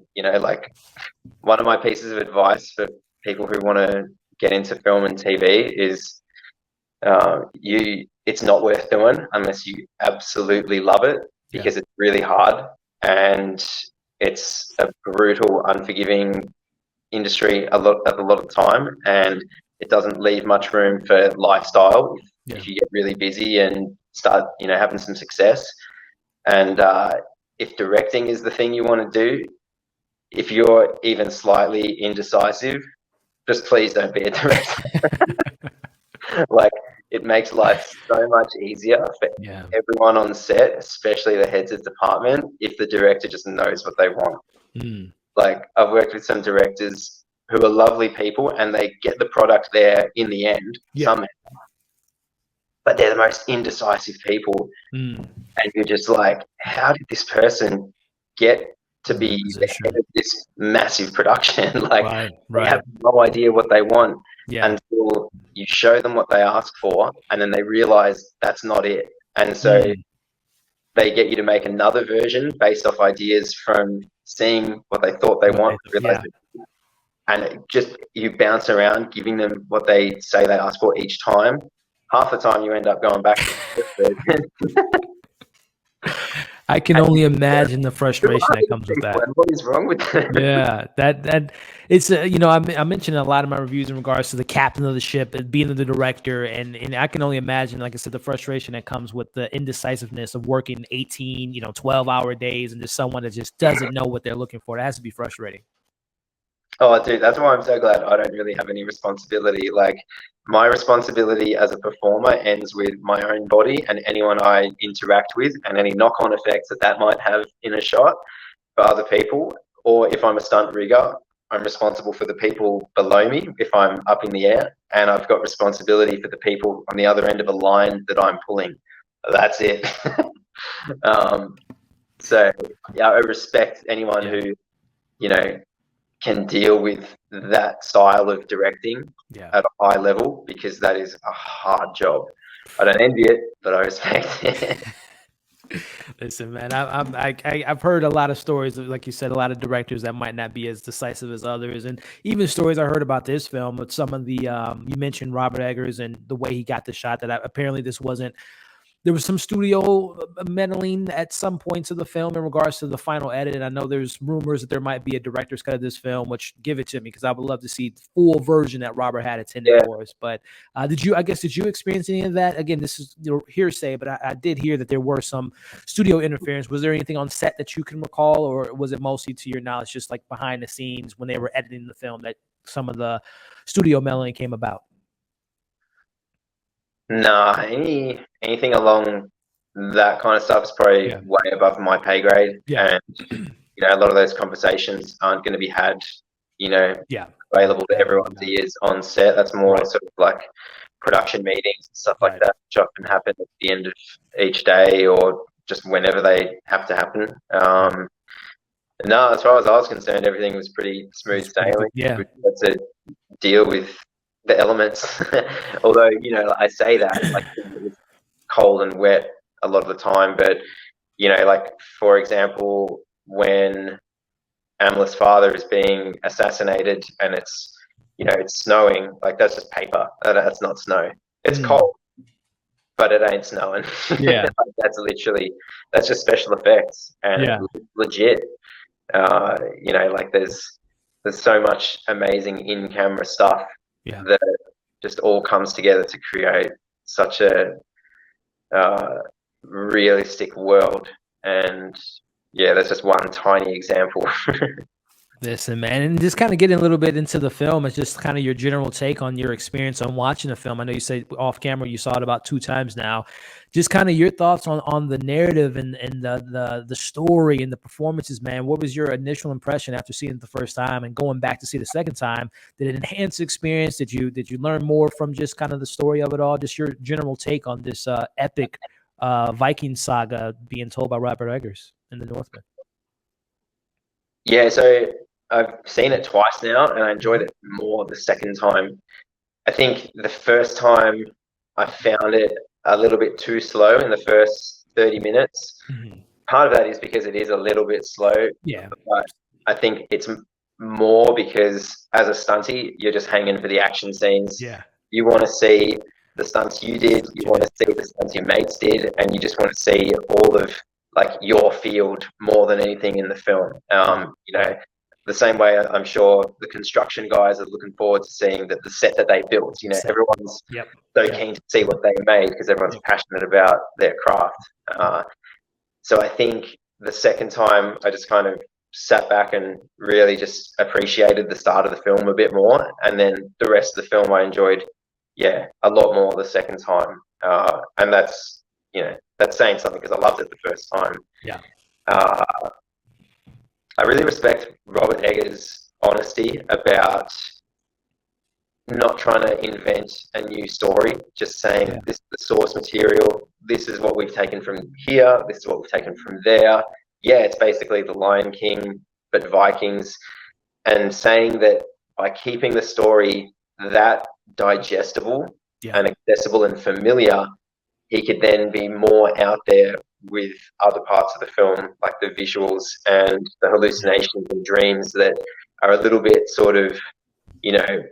One of my pieces of advice for people who want to get into film and TV is it's not worth doing unless you absolutely love it, because it's really hard and it's a brutal, unforgiving industry a lot of the time, and it doesn't leave much room for lifestyle if you get really busy and start, having some success. And if directing is the thing you want to do, if you're even slightly indecisive, just please don't be a director. It makes life so much easier for everyone on set, especially the heads of department, if the director just knows what they want. Mm. I've worked with some directors who are lovely people and they get the product there in the end somehow. But they're the most indecisive people. Mm. And you're just how did this person get to be the head of this massive production? They have no idea what they want until you show them what they ask for, and then they realize that's not it. And so they get you to make another version based off ideas from seeing what they thought they want, and it just you bounce around giving them what they say they ask for each time. Half the time you end up going back to the version. I can only imagine the frustration that comes with that. What is wrong with that? Yeah, that it's you know, I mentioned a lot of my reviews in regards to the captain of the ship and being the director, and I can only imagine, like I said, the frustration that comes with the indecisiveness of working 18, 12-hour days, and just someone that just doesn't know what they're looking for. It has to be frustrating. Oh, dude, that's why I'm so glad I don't really have any responsibility. Like, my responsibility as a performer ends with my own body and anyone I interact with, and any knock-on effects that might have in a shot for other people. Or if I'm a stunt rigger, I'm responsible for the people below me if I'm up in the air, and I've got responsibility for the people on the other end of a line that I'm pulling. That's it. So yeah, I respect anyone who, can deal with that style of directing at a high level, because that is a hard job. I don't envy it, but I respect it. Listen, man, I've heard a lot of stories, like you said, a lot of directors that might not be as decisive as others, and even stories I heard about this film with some of the you mentioned Robert Eggers and the way he got the shot, that apparently this wasn't. There was some studio meddling at some points of the film in regards to the final edit. And I know there's rumors that there might be a director's cut of this film, which give it to me, because I would love to see the full version that Robert had intended for us. But did you experience any of that? Again, this is hearsay, but I did hear that there were some studio interference. Was there anything on set that you can recall, or was it mostly, to your knowledge, just like behind the scenes when they were editing the film, that some of the studio meddling came about? Nah, anything along that kind of stuff is probably way above my pay grade. And a lot of those conversations aren't going to be had, available to everyone's ears on set. That's more sort of like production meetings and stuff like that, which often happen at the end of each day or just whenever they have to happen. No, as far as I was concerned, everything was pretty smooth sailing. Yeah, we had to deal with the elements. Although, I say that like it's cold and wet a lot of the time, but like, for example, when Amla's father is being assassinated and it's snowing, like, that's just paper. That's not snow. It's cold, but it ain't snowing. Yeah. That's just special effects and legit. Like there's so much amazing in-camera stuff that just all comes together to create such a realistic world. And that's just one tiny example. Listen, man, and just kind of getting a little bit into the film, it's just kind of your general take on your experience on watching the film. I know you said off camera you saw it about 2 times now. Just kind of your thoughts on the narrative and the story and the performances, man. What was your initial impression after seeing it the first time and going back to see it the second time? Did it enhance the experience? Did you learn more from just kind of the story of it all? Just your general take on this epic Viking saga being told by Robert Eggers in the Northman. Yeah, so I've seen it twice now, and I enjoyed it more the second time. I think the first time I found it a little bit too slow in the first 30 minutes. Part of that is because it is a little bit slow. Yeah. But I think it's more because as a stunty, you're just hanging for the action scenes. Yeah. You want to see the stunts you did, you want to see the stunts your mates did, and you just want to see all of like your field more than anything in the film. The same way I'm sure the construction guys are looking forward to seeing the set that they built. Everyone's so keen to see what they made because everyone's passionate about their craft. So I think the second time I just kind of sat back and really just appreciated the start of the film a bit more, and then the rest of the film I enjoyed a lot more the second time. And that's saying something because I loved it the first time. I really respect Robert Eggers' honesty about not trying to invent a new story, just saying this is the source material, this is what we've taken from here, this is what we've taken from there. It's basically The Lion King, but Vikings, and saying that by keeping the story that digestible and accessible and familiar, he could then be more out there with other parts of the film, like the visuals and the hallucinations and dreams that are a little bit sort of, you know,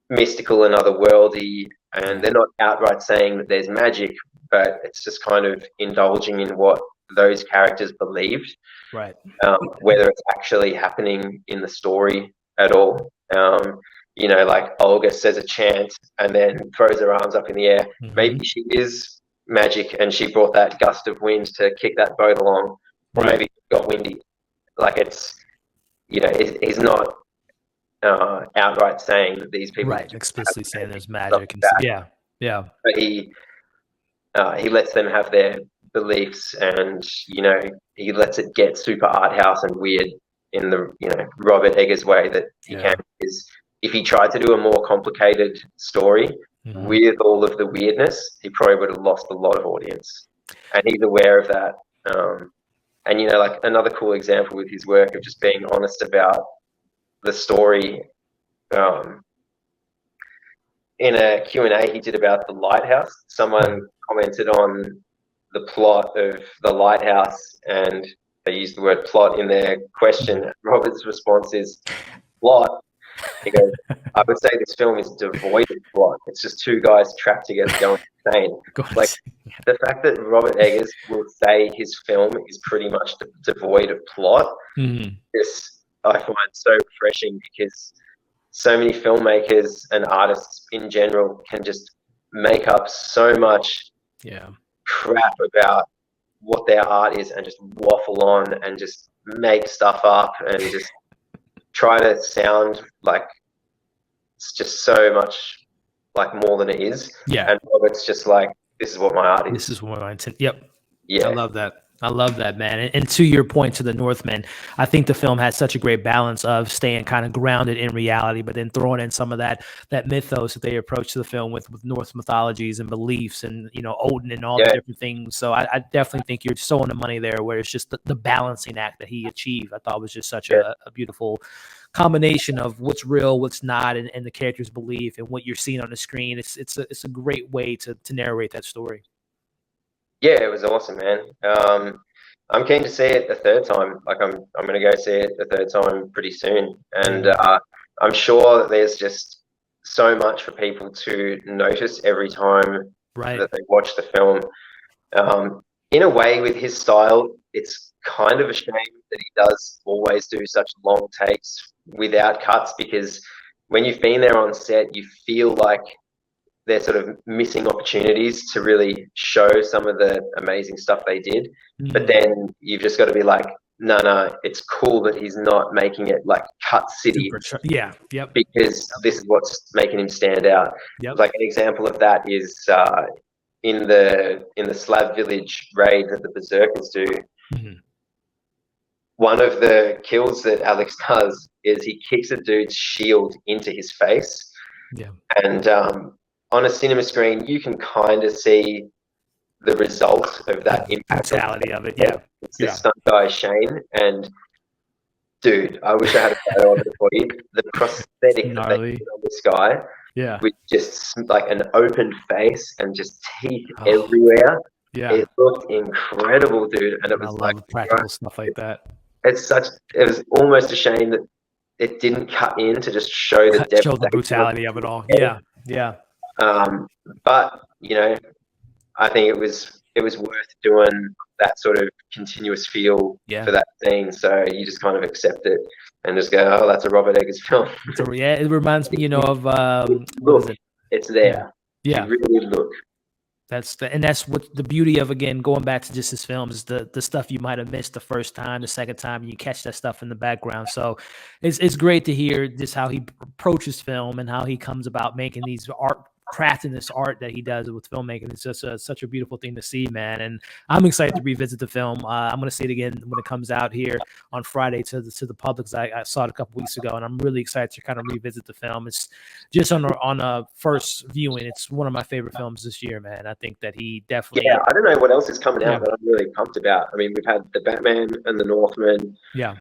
mystical and otherworldly, and they're not outright saying that there's magic, but it's just kind of indulging in what those characters believed, right? Whether it's actually happening in the story at all. You know, like Olga says a chant and then throws her arms up in the air. Maybe she is magic and she brought that gust of wind to kick that boat along, or maybe it got windy. Like, it's, you know, he's not outright saying that these people explicitly saying there's magic and but he lets them have their beliefs, and, you know, he lets it get super art house and weird in the, you know, Robert Eggers way that he can. Is if he tried to do a more complicated story with all of the weirdness, he probably would have lost a lot of audience, and he's aware of that. And, you know, like, another cool example with his work of just being honest about the story, in a Q&A he did about The Lighthouse, someone commented on the plot of The Lighthouse, and they used the word plot in their question. Robert's response is, plot? He goes, I would say this film is devoid of plot. It's just two guys trapped together going insane. Like, the fact that Robert Eggers will say his film is pretty much devoid of plot, this I find so refreshing, because so many filmmakers and artists in general can just make up so much crap about what their art is and just waffle on and just make stuff up and just try to sound like it's just so much like more than it is. And Robert's just like, this is what my art is. This is what my intent. Yeah. I love that. I love that, man. And to your point, to the Northman, I think the film has such a great balance of staying kind of grounded in reality, but then throwing in some of that mythos that they approach the film with Norse mythologies and beliefs and, you know, Odin and all the different things. So I definitely think you're so on the money there, where it's just the balancing act that he achieved. I thought was just such a beautiful combination of what's real, what's not, and the character's belief and what you're seeing on the screen. It's a great way to narrate that story. Yeah, it was awesome, man. I'm keen to see it a third time. Like, I'm going to go see it a third time pretty soon, and I'm sure that there's just so much for people to notice every time that they watch the film. In a way, with his style, it's kind of a shame that he does always do such long takes without cuts, because when you've been there on set, you feel like they're sort of missing opportunities to really show some of the amazing stuff they did. But then you've just got to be like, no, it's cool that he's not making it like cut city. Because this is what's making him stand out. Like, an example of that is in the Slav Village raid that the Berserkers do. One of the kills that Alex does is he kicks a dude's shield into his face. And on a cinema screen, you can kind of see the result of that impact. Brutality of it, It's this stunt guy, Shane, and dude, I wish I had a photo of it for you. The prosthetic that they did on this guy, with just like an open face and just teeth everywhere. It looked incredible, dude, and it was like practical stuff like that. It was almost a shame that it didn't cut in to just show the brutality of it all. But, you know, I think it was worth doing that sort of continuous feel for that scene. So you just kind of accept it and just go, oh, that's a Robert Eggers film. It reminds me, you know, of look, it's there. You really look. That's what the beauty of, again, going back to just his films, is the stuff you might have missed the first time, the second time, you catch that stuff in the background. So it's great to hear just how he approaches film and how he comes about making these crafting this art that he does with filmmaking. It's just such a beautiful thing to see, man. And I'm excited to revisit the film. I'm going to see it again when it comes out here on Friday to the public. I saw it a couple weeks ago, and I'm really excited to kind of revisit the film. It's just on a first viewing, it's one of my favorite films this year, man. I think that he definitely. Yeah, I don't know what else is coming out that I'm really pumped about. I mean, we've had the Batman and the Northman. Yeah.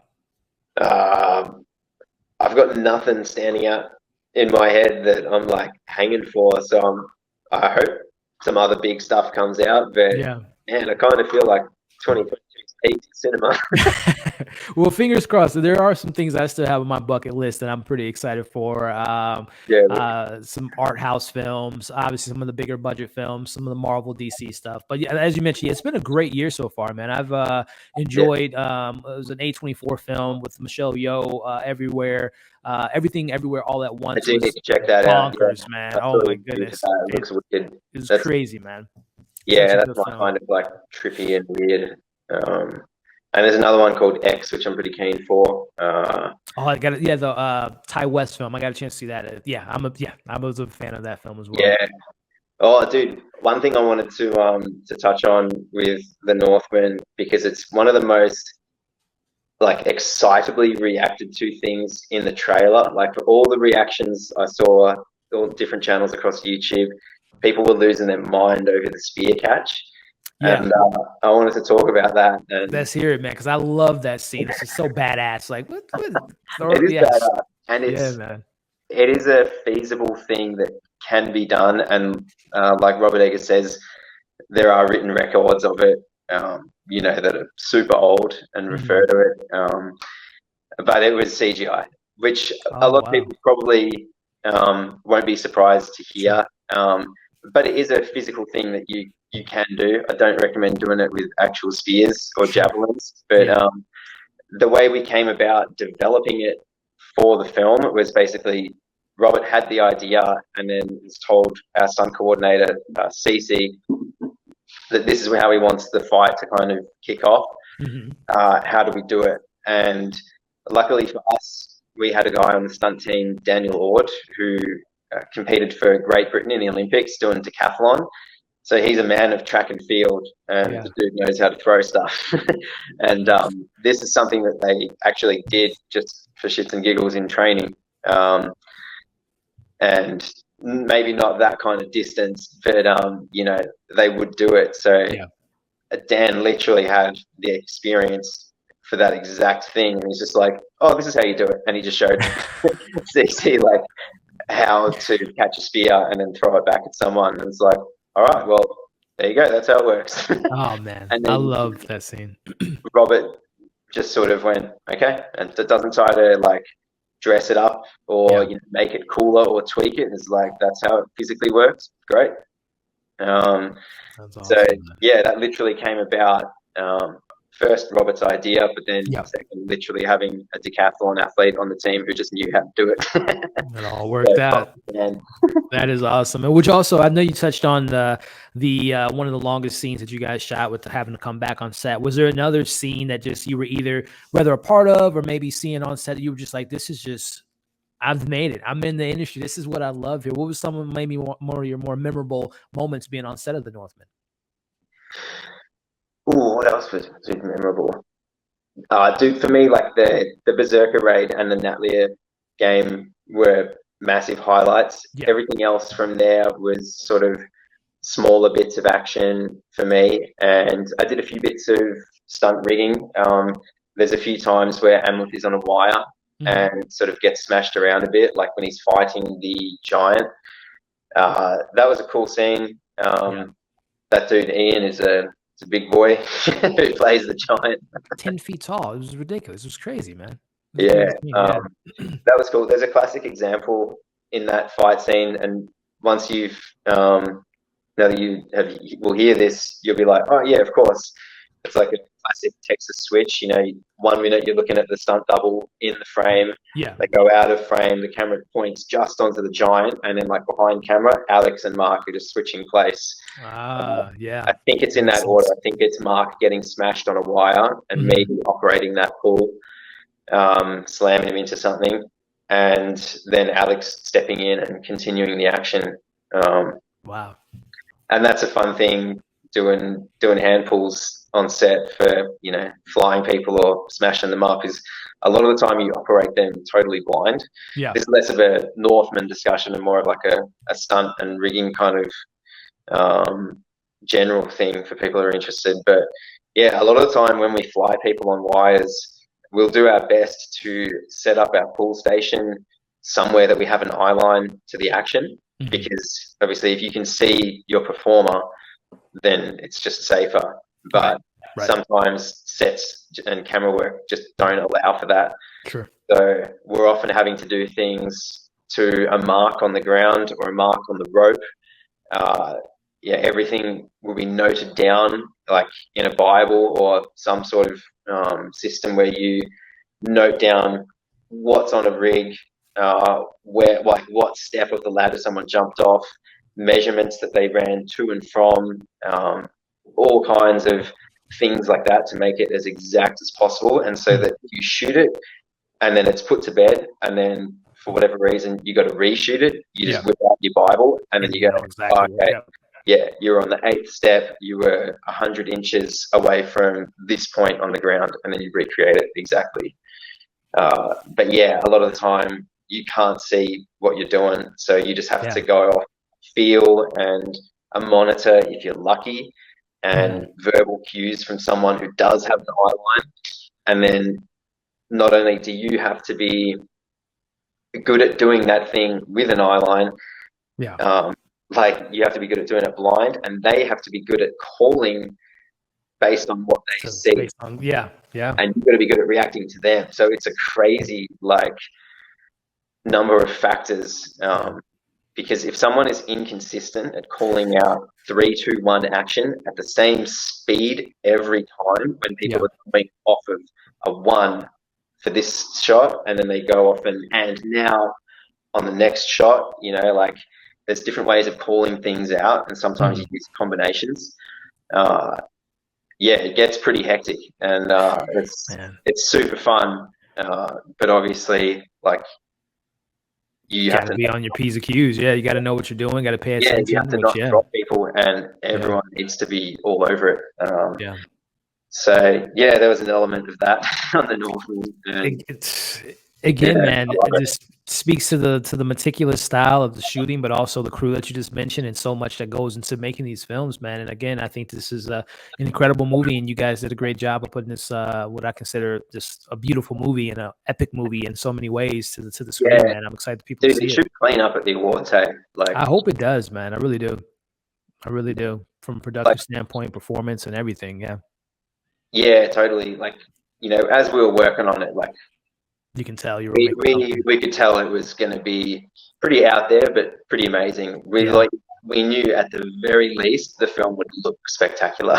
I've got nothing standing out in my head that I'm like hanging for. So I hope some other big stuff comes out. But Yeah. man, I kind of feel like 2022 is peak cinema. Well, fingers crossed. There are some things I still have on my bucket list that I'm pretty excited for. Yeah, Some art house films, obviously some of the bigger budget films, some of the Marvel DC stuff. But yeah, as you mentioned, yeah, it's been a great year so far, man. I've yeah. enjoyed it was an A24 film with Michelle Yeoh, everywhere, everything everywhere all at I once do need was to check that out. Yeah, bonkers, man. I Oh saw my you into goodness. that. It looks wicked. It was That's crazy, man. Such Yeah, a that's good my film. kind of like trippy and weird. And there's another one called X, which I'm pretty keen for. Oh, I got it. Yeah, the Ty West film. I got a chance to see that. Yeah, I was a fan of that film as well. Yeah. Oh, dude, one thing I wanted to touch on with the Northman, because it's one of the most like excitably reacted to things in the trailer. Like for all the reactions I saw, all different channels across YouTube, people were losing their mind over the spear catch. Yeah, And I wanted to talk about that. And let's hear it, man, because I love that scene. It's just so badass. Like, what? it is Yes, badass, and yeah, man. it is a feasible thing that can be done. And like Robert Eggers says, there are written records of it, that are super old and refer Mhm. to it. But it was CGI, which a Oh lot of wow. people probably won't be surprised to Sure. hear. But it is a physical thing that you can do. I don't recommend doing it with actual spears or Sure. javelins, but Yeah. the way we came about developing it for the film was basically Robert had the idea and then was told our stunt coordinator, Cece, that this is how he wants the fight to kind of kick off. Mhm. How do we do it? And luckily for us, we had a guy on the stunt team, Daniel Ord, who competed for Great Britain in the Olympics doing decathlon. So he's a man of track and field, and Yeah. the dude knows how to throw stuff. And Nice. this is something that they actually did just for shits and giggles in training. And maybe not that kind of distance, but they would do it. So Yeah. Dan literally had the experience for that exact thing, and he's just like, "Oh, this is how you do it," and he just showed CC like how to catch a spear and then throw it back at someone. And it's like, all right, well, there you go. That's how it works. Oh man, And I then love that scene. Robert just sort of went, okay, and it doesn't try to like dress it up or Yeah, make it cooler or tweak it. It's like that's how it physically works. Great. Um, that's so awesome, man. yeah, that literally came about. First Robert's idea, but then Yeah, second, literally having a decathlon athlete on the team who just knew how to do it. it all worked out. And That is awesome. And which also, I know you touched on the one of the longest scenes that you guys shot with having to come back on set. Was there another scene that just you were either whether a part of or maybe seeing on set that you were just like, this is just I've made it. I'm in the industry. This is what I love here. What was some of maybe more your more memorable moments being on set of the Northman? ooh, what else was super memorable? Dude, for me, like the Berserker raid and the Natlia game were massive highlights. Yeah. Everything else from there was sort of smaller bits of action for me, and I did a few bits of stunt rigging. There's a few times where Amleth is on a wire Mhm. and sort of gets smashed around a bit, like when he's fighting the giant. That was a cool scene. Yeah. That dude Ian is a big boy who plays the giant. 10 feet tall. It was ridiculous. It was crazy, man. It was a Yeah, crazy scene. Yeah. that was cool. There's a classic example in that fight scene, and once you've now that will hear this, you'll be like, oh yeah, of course. It's like a classic Texas switch. 1 minute you're looking at the stunt double in the frame. Yeah. They go out of frame. The camera points just onto the giant, and then like behind camera, Alex and Mark are just switching place. Yeah. I think it's in Makes that order. sense. I think it's Mark getting smashed on a wire and me Mhm. operating that pull, slamming him into something, and then Alex stepping in and continuing the action. Um, Wow. and that's a fun thing doing hand pulls on set for flying people or smashing them up is a lot of the time you operate them totally blind. Yeah. There's less of a Northman discussion and more of like a stunt and rigging kind of general thing for people who are interested. But yeah, a lot of the time when we fly people on wires, we'll do our best to set up our pull station somewhere that we have an eye line to the action, Mhm. because obviously if you can see your performer, then it's just safer. But Right. sometimes sets and camera work just don't allow for that. Sure. So we're often having to do things to a mark on the ground or a mark on the rope. Yeah, everything will be noted down, like in a Bible or some sort of system where you note down what's on a rig, where, like, what step of the ladder someone jumped off, measurements that they ran to and from, all kinds of things like that to make it as exact as possible, and so that you shoot it and then it's put to bed, and then for whatever reason you got to reshoot it. You just whip out your Bible, and then you go, exactly. okay, yeah, you're on the 8th step. You were 100 inches away from this point on the ground, and then you recreate it exactly. But yeah, a lot of the time you can't see what you're doing, so you just have to go off feel and a monitor if you're lucky, and verbal cues from someone who does have the eye line. And then not only do you have to be good at doing that thing with an eye line, like you have to be good at doing it blind, and they have to be good at calling based on what they see. And you've got to be good at reacting to them. So it's a crazy like number of factors. Because if someone is inconsistent at calling out 3, 2, 1 action at the same speed every time, when people are coming off of a 1 for this shot, and then they go off and now on the next shot, you know, like there's different ways of calling things out, and sometimes you use combinations. Yeah, it gets pretty hectic, and it's super fun. But obviously, like, you have to be on your P's and Q's. Yeah, you got to know what you're doing. Got to pay attention. You have to not drop people, and everyone needs to be all over it. So yeah, there was an element of that on the Northman. Again, man, it just speaks to the meticulous style of the shooting, but also the crew that you just mentioned, and so much that goes into making these films, man. And again, I think this is an incredible movie, and you guys did a great job of putting this, what I consider just a beautiful movie and an epic movie in so many ways to the screen, man. I'm excited people to see it. It should clean up at the awards, hey? Like, I hope it does, man. I really do. I really do. From a production standpoint, performance, and everything. Yeah. Yeah, totally. Like, you know, as we were working on it, like, you can tell you were we could tell it was going to be pretty out there, but pretty amazing. We knew at the very least the film would look spectacular.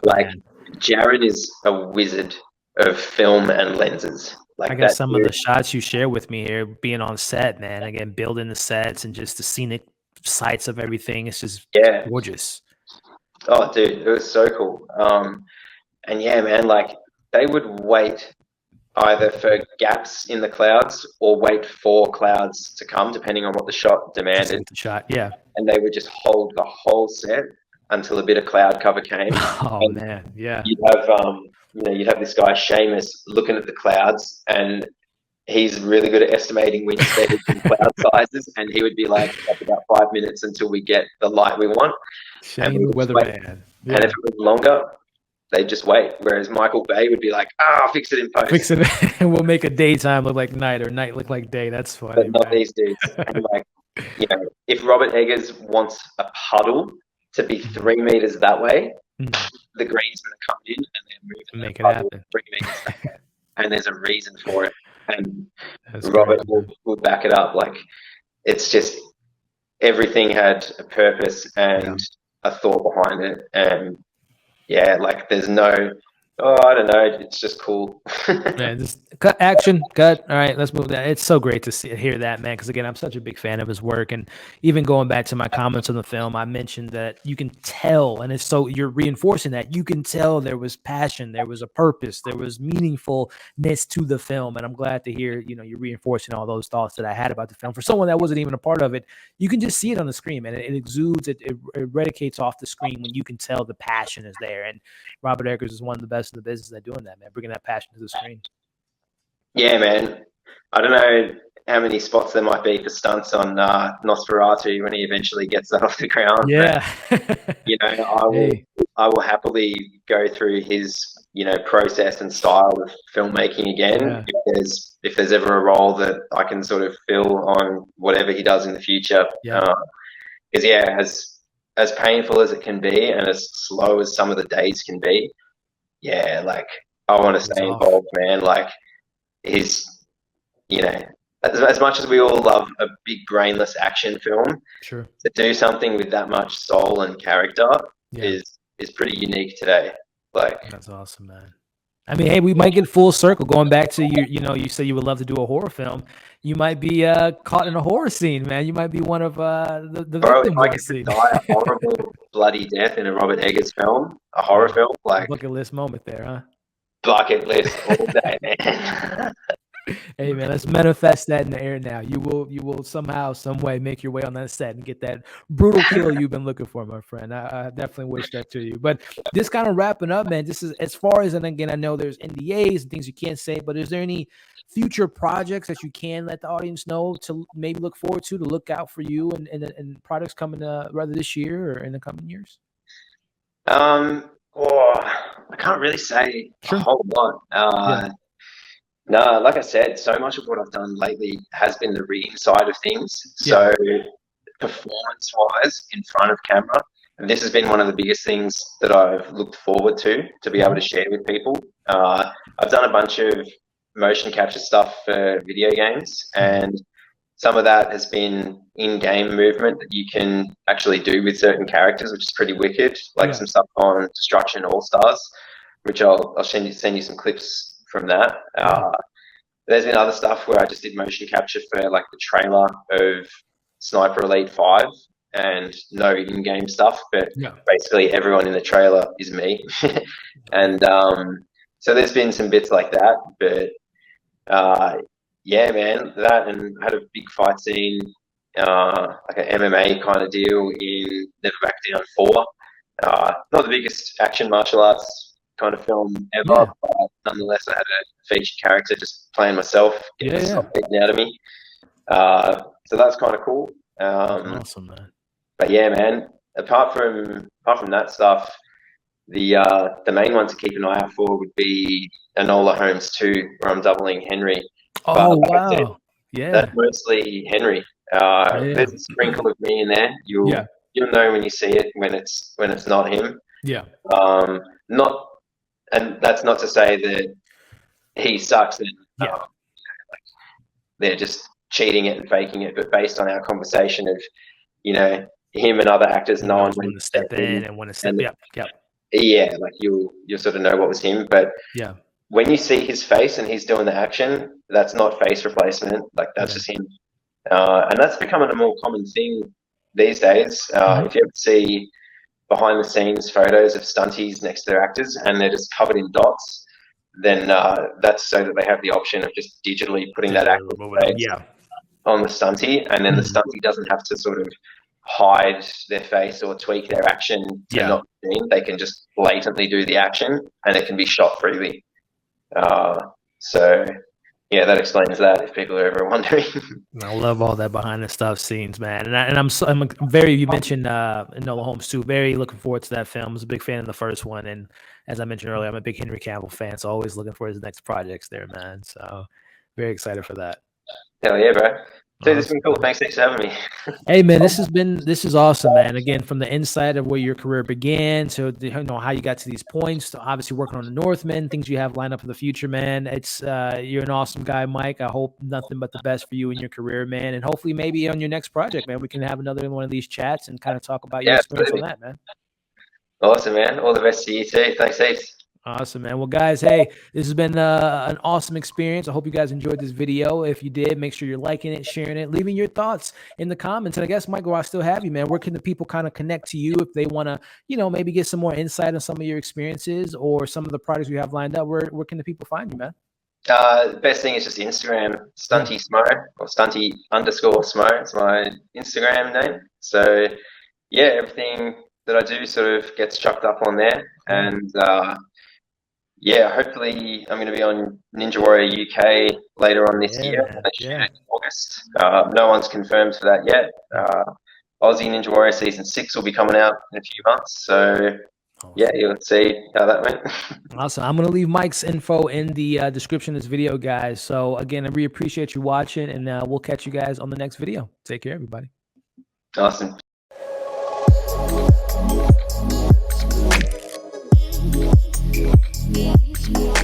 Like, Jared is a wizard of film and lenses. Like, I got some of the shots you share with me here, being on set, man. Again, building the sets and just the scenic sights of everything. It's just gorgeous. Oh, dude, it was so cool. And yeah, man, like, they would wait either for gaps in the clouds or wait for clouds to come, depending on what the shot demanded. And they would just hold the whole set until a bit of cloud cover came. Man, yeah. You'd have, you'd have this guy Seamus looking at the clouds, and he's really good at estimating wind speeds and cloud sizes, and he would be like, "That's about 5 minutes until we get the light we want." And weatherman. Yeah. And if it was longer, they'd just wait. Whereas Michael Bay would be like, "I'll fix it in post. Fix it, and we'll make a daytime look like night or night look like day." That's funny. But not these dudes. And like, you know, if Robert Eggers wants a puddle to be 3 meters that way, the greensmen are coming in and they're moving make it happen. 3 meters that way. And there's a reason for it. And Robert will back it up. Like, it's just everything had a purpose and a thought behind it. And yeah, like, there's no, I don't know, it's just cool. Man, just cut, action, cut. All right, let's move that. It's so great to hear that, man, because again, I'm such a big fan of his work. And even going back to my comments on the film, I mentioned that you can tell, and it's so you're reinforcing that, you can tell there was passion, there was a purpose, there was meaningfulness to the film. And I'm glad to hear, you know, you're reinforcing all those thoughts that I had about the film. For someone that wasn't even a part of it, you can just see it on the screen, and it exudes, it radicates off the screen when you can tell the passion is there. And Robert Eggers is one of the best in the business at doing that, man, bringing that passion to the screen. Yeah, man. I don't know how many spots there might be for stunts on Nosferatu when he eventually gets that off the ground. Yeah. But, you know, I will happily go through his process and style of filmmaking again. Yeah. If there's ever a role that I can sort of fill on whatever he does in the future. Yeah. Because as painful as it can be and as slow as some of the days can be, like I want to stay involved, man. Like he's, as much as we all love a big brainless action film, sure, to do something with that much soul and character is pretty unique today. Like that's awesome, man. I mean, hey, we might get full circle going back to you said you would love to do a horror film. You might be caught in a horror scene, man. You might be one of the bro, victims if I of the get to scene. die a horrible, bloody death in a Robert Eggers film, a horror film, like bucket list moment there, huh? Bucket list all day, man. Hey man, let's manifest that in the air now. You will somehow, some way make your way on that set and get that brutal kill you've been looking for, my friend. I definitely wish that to you. But this kind of wrapping up, man, this is as far as, and again, I know there's NDAs and things you can't say, but is there any future projects that you can let the audience know to maybe look forward to look out for you and products coming rather this year or in the coming years? I can't really say a whole lot. No, like I said, so much of what I've done lately has been the reading side of things. So performance-wise, in front of camera, and this has been one of the biggest things that I've looked forward to be able to share with people. I've done a bunch of motion capture stuff for video games, and some of that has been in-game movement that you can actually do with certain characters, which is pretty wicked. Like some stuff on Destruction All-Stars, which I'll send you some clips from that. There's been other stuff where I just did motion capture for like the trailer of Sniper Elite 5 and no in-game stuff, but basically everyone in the trailer is me. And so there's been some bits like that, but man, that, and I had a big fight scene, like an MMA kind of deal in Never Back Down 4. Not the biggest action martial arts kind of film ever, but nonetheless I had a featured character just playing myself, getting stuff beaten out of me. So that's kind of cool. Awesome, man. But man, apart from that stuff, the main one to keep an eye out for would be Enola Holmes 2, where I'm doubling Henry. Oh, wow. That's mostly Henry. There's a sprinkle of me in there. You'll know when you see it when it's not him. And that's not to say that he sucks and they're just cheating it and faking it, but based on our conversation of, him and other actors knowing when to step in and when to step like you'll sort of know what was him. But when you see his face and he's doing the action, that's not face replacement. Like that's just him. And that's becoming a more common thing these days. If you ever see behind the scenes photos of stunties next to their actors and they're just covered in dots, then that's so that they have the option of just digitally putting that actor on the stuntie, and then the stuntie doesn't have to sort of hide their face or tweak their action to not be seen. They can just blatantly do the action and it can be shot freely. So that explains that if people are ever wondering. I love all that behind the stuff scenes, man. And I'm very, you mentioned Enola Holmes 2, very looking forward to that film. I was a big fan of the first one. And as I mentioned earlier, I'm a big Henry Cavill fan, so always looking for his next projects there, man. So very excited for that. Hell yeah, bro. Dude, this has been cool. Thanks for having me. Hey, man, this is awesome, man. Again, from the inside of where your career began to how you got to these points, to obviously working on the Northman, things you have lined up for the future, man. It's you're an awesome guy, Mike. I hope nothing but the best for you in your career, man. And hopefully maybe on your next project, man, we can have another one of these chats and kind of talk about your experience on that, man. Awesome, man. All the best to you too. Thanks, heaps. Awesome, man. Well, guys, hey, this has been an awesome experience. I hope you guys enjoyed this video. If you did, make sure you're liking it, sharing it, leaving your thoughts in the comments. And I guess, Michael, I still have you, man. Where can the people kind of connect to you if they want to, maybe get some more insight on some of your experiences or some of the projects you have lined up? Where can the people find you, man? The best thing is just Instagram, Stunty Smo or Stunty_Smo. It's my Instagram name. So, everything that I do sort of gets chucked up on there. And, hopefully I'm going to be on Ninja Warrior UK later on this year. In August. No one's confirmed for that yet. Aussie Ninja Warrior Season 6 will be coming out in a few months. So, Awesome. Yeah, you'll see how that went. Awesome. I'm going to leave Mike's info in the description of this video, guys. So again, I really appreciate you watching, and we'll catch you guys on the next video. Take care, everybody. Awesome. Yeah.